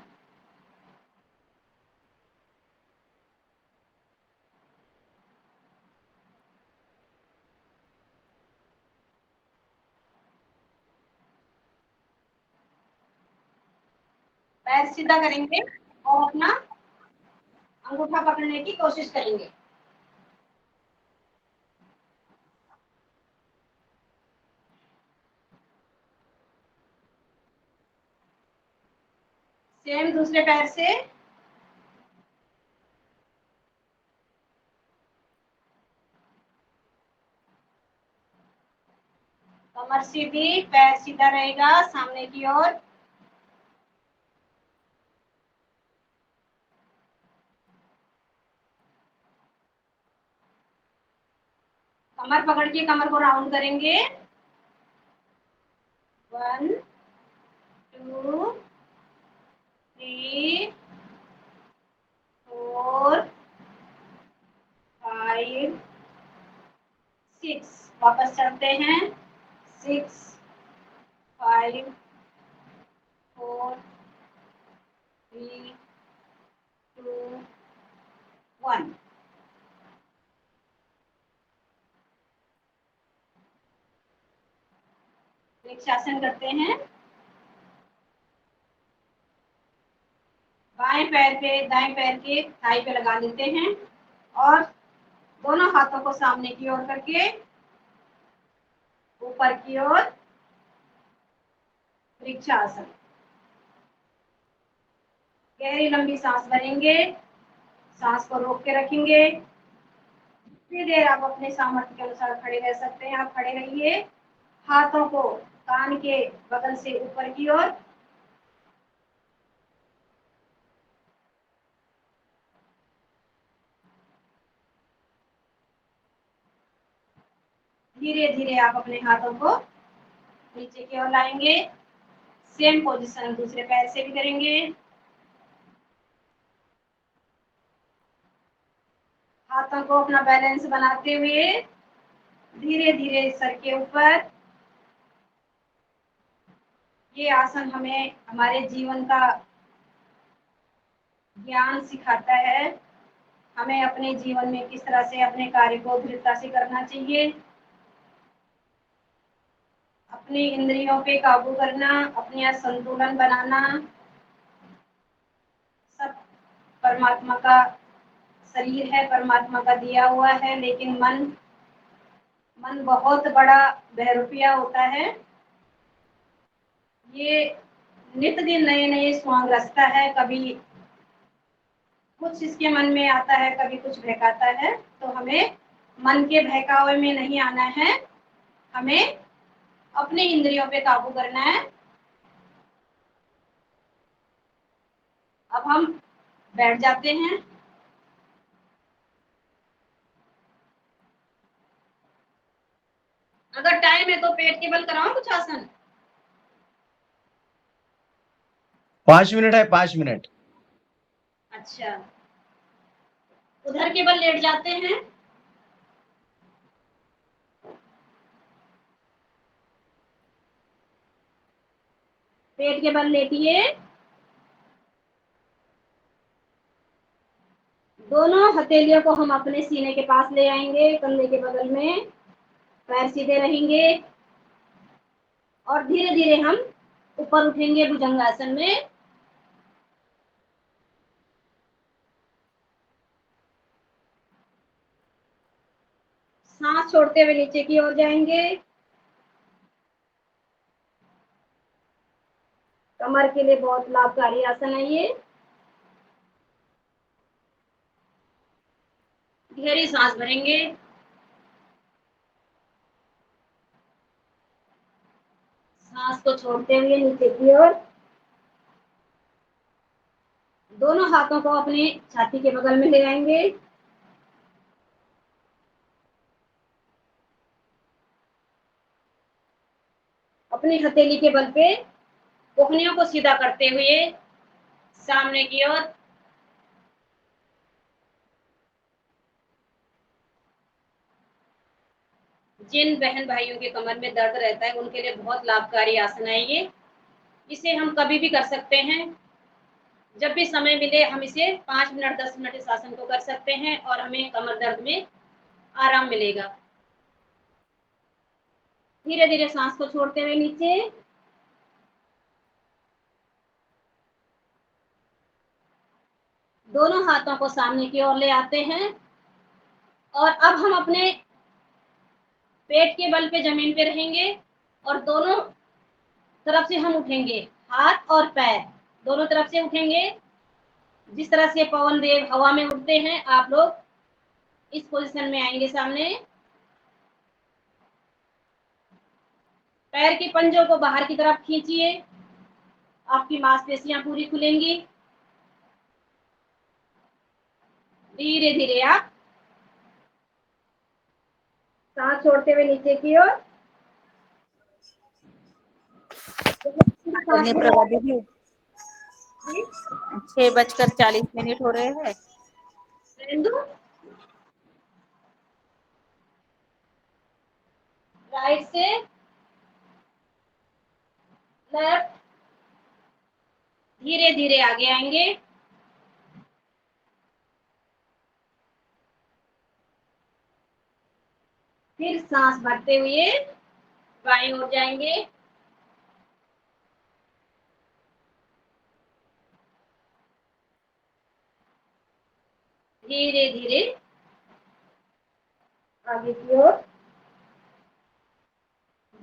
पैर सीधा करेंगे और अपना अंगूठा पकड़ने की कोशिश करेंगे। सेम दूसरे पैर से कमर सीधी, पैर सीधा रहेगा सामने की ओर। कमर पकड़ के कमर को राउंड करेंगे। 1 2 3 4 5 6। वापस चलते हैं। 6 5 4 3 2 1। वृक्षासन करते हैं। बाएं पैर पे दाएं पैर के थाई पे लगा लेते हैं और दोनों हाथों को सामने की ओर करके ऊपर की ओर वृक्षासन। गहरी लंबी सांस भरेंगे। सांस को रोक के रखेंगे। जितनी देर आप अपने सामर्थ्य के अनुसार खड़े रह सकते हैं आप खड़े रहिए। हाथों को कान के बगल से ऊपर की ओर। धीरे धीरे आप अपने हाथों को नीचे की ओर लाएंगे। सेम पोजीशन दूसरे पैर से भी करेंगे। हाथों को अपना बैलेंस बनाते हुए धीरे धीरे सर के ऊपर। ये आसन हमें हमारे जीवन का ज्ञान सिखाता है। हमें अपने जीवन में किस तरह से अपने कार्य को दृढ़ता से करना चाहिए, अपनी इंद्रियों पे काबू करना, अपना संतुलन बनाना, सब परमात्मा का शरीर है, परमात्मा का दिया हुआ है। लेकिन मन बहुत बड़ा बहरूपिया होता है। ये नित दिन नए नए स्वांग रचता है, कभी कुछ इसके मन में आता है, कभी कुछ बहकाता है। तो हमें मन के बहकावे में नहीं आना है, हमें अपने इंद्रियों पे काबू करना है। अब हम बैठ जाते हैं। अगर टाइम है तो पेट के बल कराओ कुछ आसन। 5 मिनट है, 5 मिनट। अच्छा, उधर के बल लेट जाते हैं। पेट के बल लेटिए। दोनों हथेलियों को हम अपने सीने के पास ले आएंगे, कंधे के बगल में। पैर सीधे रहेंगे और धीरे धीरे हम ऊपर उठेंगे भुजंगासन में। सांस छोड़ते हुए नीचे की ओर जाएंगे। कमर के लिए बहुत लाभकारी आसन है ये। गहरी सांस भरेंगे। सांस को छोड़ते हुए नीचे की ओर। दोनों हाथों को अपने छाती के बगल में ले आएंगे। अपनी हथेली के बल पे कोहनियों को सीधा करते हुए सामने की ओर। जिन बहन भाइयों के कमर में दर्द रहता है उनके लिए बहुत लाभकारी आसन है ये। इसे हम कभी भी कर सकते हैं, जब भी समय मिले हम इसे 5 मिनट 10 मिनट इस आसन को कर सकते हैं और हमें कमर दर्द में आराम मिलेगा। धीरे धीरे सांस को छोड़ते हुए नीचे। दोनों हाथों को सामने की ओर ले आते हैं और अब हम अपने पेट के बल पे जमीन पे रहेंगे और दोनों तरफ से हम उठेंगे। हाथ और पैर दोनों तरफ से उठेंगे। जिस तरह से पवन देव हवा में उड़ते हैं, आप लोग इस पोजीशन में आएंगे सामने। पैर के पंजों को बाहर की तरफ खींचिए, आपकी मांसपेशियां पूरी खुलेंगी। धीरे धीरे आप सांस छोड़ते हुए नीचे की ओर। बोलिए प्रभा दीदी। 6:40 हो रहे हैं। राइट से लेफ्ट, धीरे धीरे आगे आएंगे। फिर सांस भरते हुए बाईं ओर जाएंगे। धीरे धीरे आगे की ओर।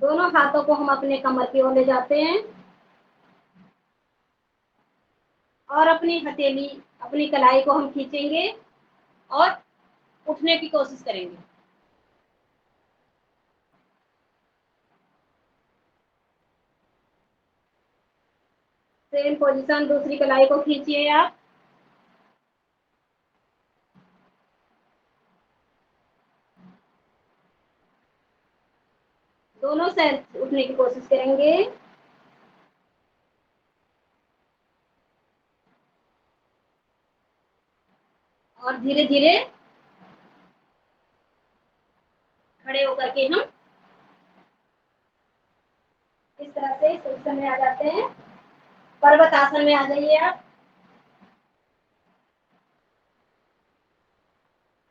दोनों हाथों को हम अपने कमर की ओर ले जाते हैं और अपनी हथेली, अपनी कलाई को हम खींचेंगे और उठने की कोशिश करेंगे। सेम पोजीशन, दूसरी कलाई को खींचिए आप। दोनों से उठने की कोशिश करेंगे। अब धीरे धीरे खड़े होकर के हम इस तरह से पोजीशन में आ जाते हैं। पर्वत आसन में आ जाइए आप।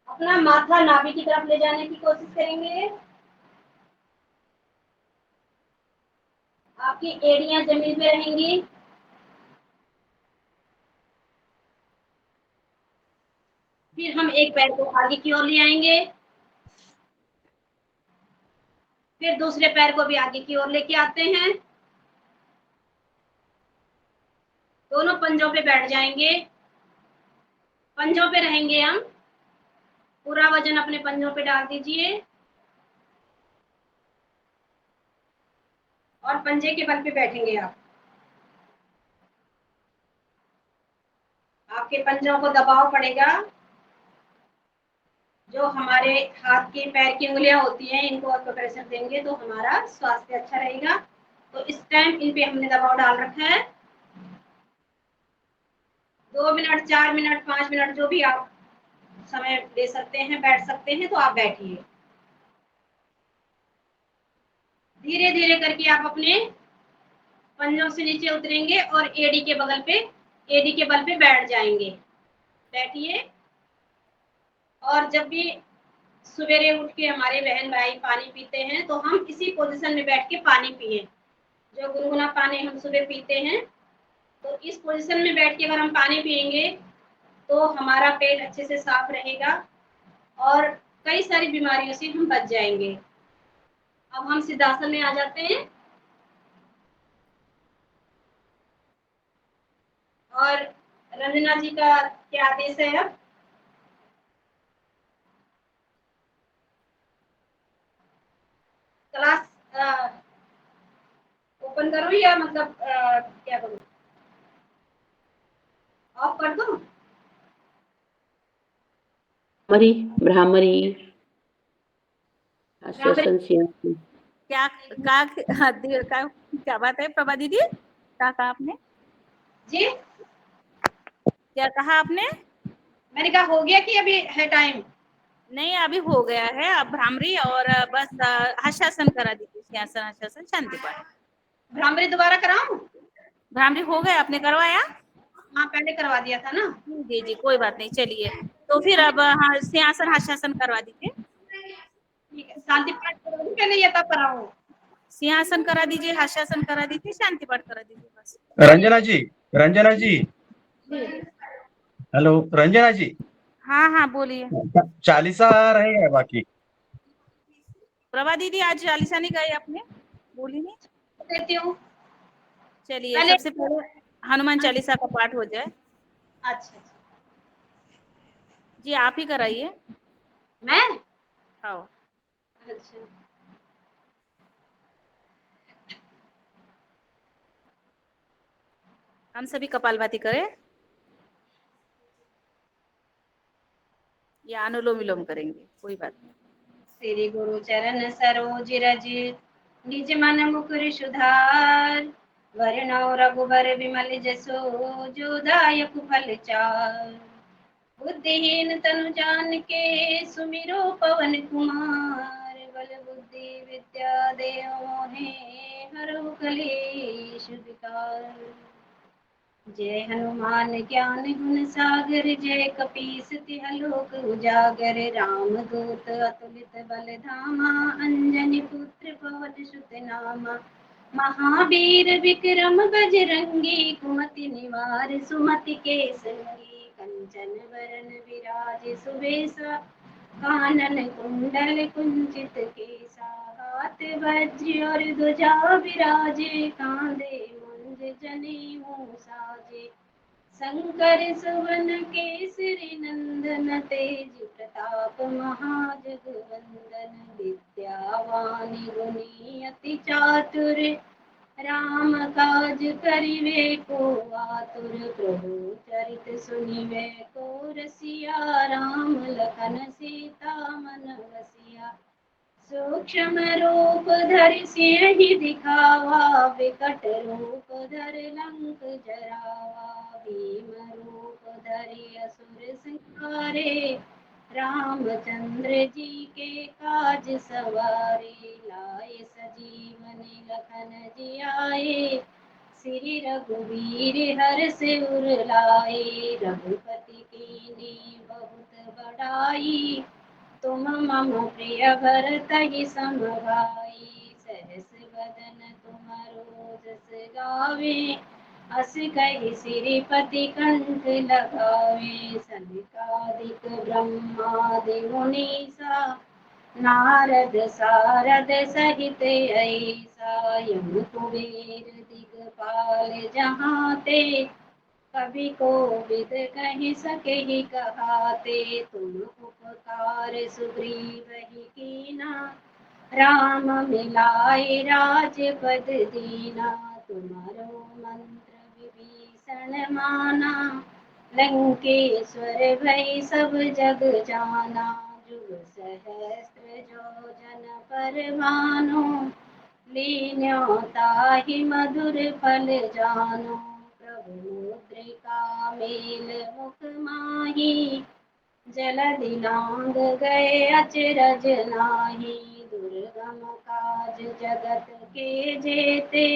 अपना माथा नाभि की तरफ ले जाने की कोशिश करेंगे। आपकी एड़ियां जमीन पे रहेंगी। फिर हम एक पैर को आगे की ओर ले आएंगे। फिर दूसरे पैर को भी आगे की ओर लेके आते हैं। दोनों पंजों पे बैठ जाएंगे। पंजों पे रहेंगे हम। पूरा वजन अपने पंजों पे डाल दीजिए और पंजे के बल पे बैठेंगे आप। आपके पंजों को दबाव पड़ेगा। जो हमारे हाथ की पैर की उंगलियां होती हैं इनको आपको प्रेशर देंगे तो हमारा स्वास्थ्य अच्छा रहेगा। तो इस टाइम इन पे हमने दबाव डाल रखा है। 2 मिनट 4 मिनट 5 मिनट जो भी आप समय दे सकते हैं, बैठ सकते हैं तो आप बैठिए। धीरे धीरे करके आप अपने पंजों से नीचे उतरेंगे और एडी के बल पे बैठ जाएंगे। बैठिए। और जब भी सवेरे उठ के हमारे बहन भाई पानी पीते हैं तो हम इसी पोजीशन में बैठ के पानी पिए। जो गुनगुना पानी हम सुबह पीते हैं तो इस पोजीशन में बैठ के अगर हम पानी पिएंगे तो हमारा पेट अच्छे से साफ रहेगा और कई सारी बीमारियों से हम बच जाएंगे। अब हम सिद्धासन में आ जाते हैं और रंजना जी का क्या आदेश है। अब क्लास ओपन करूं या मतलब क्या करूं, ऑफ कर दूं? भ्रामरी आश्वासन सिंहासन। क्या बात है प्रभा दीदी, क्या कहा आपने? जी क्या कहा आपने? मैंने कहा हो गया कि अभी है टाइम? नहीं अभी हो गया है। अब भ्रामरी और बस हर्षासन करा दीजिए। सिंहासन हर्षासन शांति पाठ। भ्रामरी दोबारा कराऊं? भ्रामरी हो गया, आपने करवाया? हाँ पहले करवा दिया था ना। जी जी कोई बात नहीं, चलिए तो फिर अब हाँ सिंहासन हर्षासन करवा दीजिए। ठीक है, शांति पाठ कराऊं पहले या तब कराऊं? सिंहासन करा दीजिए, हर्षासन करा दीजिए, शांति पाठ करा दीजिए बस। रंजना जी, रंजना जी, हेलो रंजना जी। हाँ हाँ बोलिए। चालीसा रह गए बाकी। प्रभा दीदी आज चालीसा नहीं गए आपने, बोली नहीं? देती हूँ चलिए पहले। सबसे पहले हनुमान चालीसा का पाठ हो जाए। अच्छा जी आप ही कराइए। मैं? आओ। अच्छा हम सभी कपालभाति करें या अनुलोम विलोम करेंगे, कोई बात नहीं। श्री गुरु चरण सरोज रज निज मन मुकुर सुधार वरनौ रघुबर विमल जसो जो दायक फल चार। बुद्धिहीन तनु जान के सुमिरो पवन कुमार बल बुद्धि विद्या देव मोहे हरहु कलेश विकार। जय हनुमान ज्ञान गुण सागर जय कपीस तिह लोक उजागर राम दूत अतुलित बल धामा अंजनी पुत्र पवन सुत नामा। महावीर विक्रम बजरंगी कुमति निवार सुमति के संगी कंचन वरण विराज सुबेसा कानन कुंडल कुंचित केसा। हाथ वज्र और ध्वजा विराजे कांधे मुंज जनेऊ साजे। शंकर सुवन केसरी नंदन तेज प्रताप महाजगवंदन विद्यावान गुणी अति चातुर राम काज करिवे को आतुर। प्रभु चरित सुनिवे को रसिया राम लखन सीता मन बसिया। सूक्ष्म रूप धर सिंह दिखावा, विकट रूप धर लंक जरावा। भीम रूप धरि असुर संहारे, रामचंद्र जी के काज सवारे। लाए सजीवनी लखन जियाए, श्री रघुवीर हर्ष उर लाए। रघुपति कीन्ही बहुत बड़ाई, तुम मम प्रिय भरत ही सम भाई। सहस बदन तुमरो जस गावे, अस कहि श्रीपति कंठ लगावे। सनकादिक ब्रह्मादि मुनीसा, नारद सारद सहित ऐसा। यम कुबेर दिगपाल जहाँ ते, कवि कोविद कहि सके ही कहाते। तुम उपकार सुग्रीव ही कीना, राम मिलाए राजपद दीना। तुम्हारो मंत्र विभीषण माना, लंकेश्वर भई सब जग जाना। जुग सहस्त्र जो जन पर भानु, लीन्यो ताहि मधुर फल जानो। प्रभु मुद्रिका मेल मुख माही, जलधि लांग गए अचरज नाही। दुर्गम काज जगत के जेते,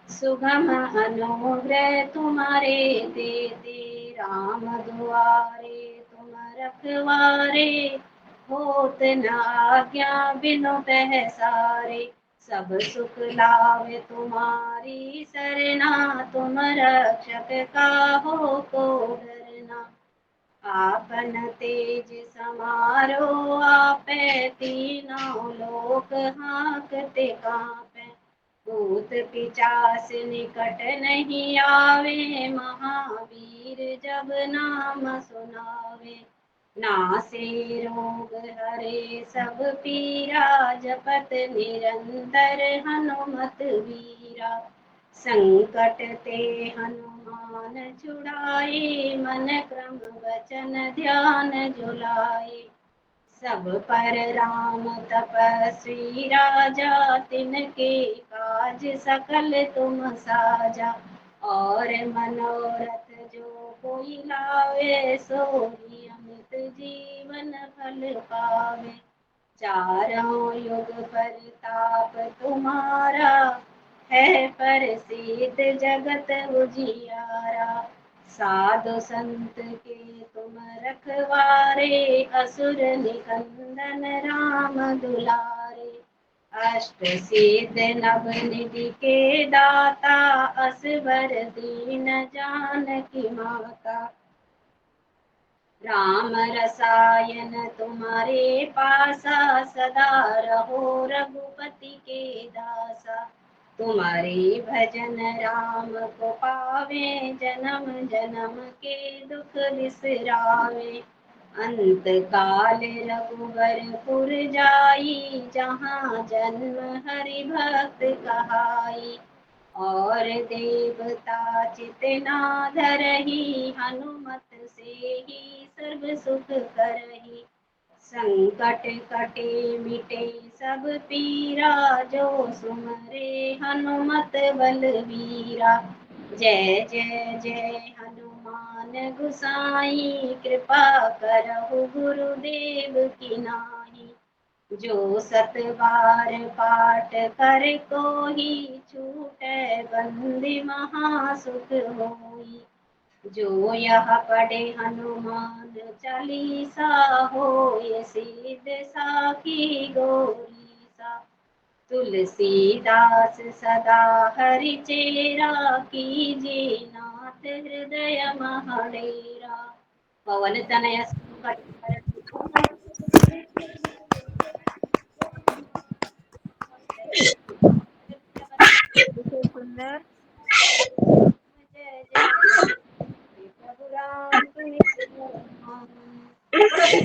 सुगम अनुग्रह तुम्हारे देते। राम दुआरे तुम रखवारे, होत न आज्ञा बिनु पैसारे। सब सुख लावे तुम्हारी सरना, तुम रक्षक काहू को डरना। आपन तेज समारो आपै, तीनों लोक हांकते कांपै। भूत पिशाच निकट नहीं आवे, महावीर जब नाम सुनावे। नासे रोग हरे सब पीरा, जपत निरंतर हनुमत वीरा। संकट ते हनुमान छुड़ाए, मन क्रम वचन ध्यान जुलाए। सब पर राम तपस्वी राजा, तिनके काज सकल तुम साजा। और मनोरथ जो कोई लावे, सोई अमित जीवन फल पावे। चारों युग परताप तुम्हारा, है प्रसिद्ध जगत उजियारा। साधु संत के तुम रखवारे, असुर निकंदन राम दुलारे। अष्ट सिद्ध नव निधि के दाता, असवर दीन जानकी माता। राम रसायन तुम्हारे पासा, सदा रहो रघुपति के दासा। तुम्हारे भजन राम को पावे, जन्म जन्म के दुख बिसरावे। अंत काल रघुवर पुर जाई, जहाँ जन्म हरि भक्त कहाई। और देवता चितना धरही, हनुमत से ही सर्व सुख करही। संकट कटे मिटे सब पीरा, जो सुमरे हनुमत बलवीरा। जय जय जय हनुमान गुसाई, कृपा करहु गुरुदेव की नाई। जो सत बार पाठ कर कोई, छूटै बंदी महासुख होई। जो यह पढ़े हनुमान चालीसा, होय सिद्ध साखी गौरीसा। तुलसीदास सदा हरि चेरा, कीजे नाथ हृदय महडेरा। पवन तनय संकट बहुत सुंदर। जय जय प्रभु राम तुम्हें भगवान की जय।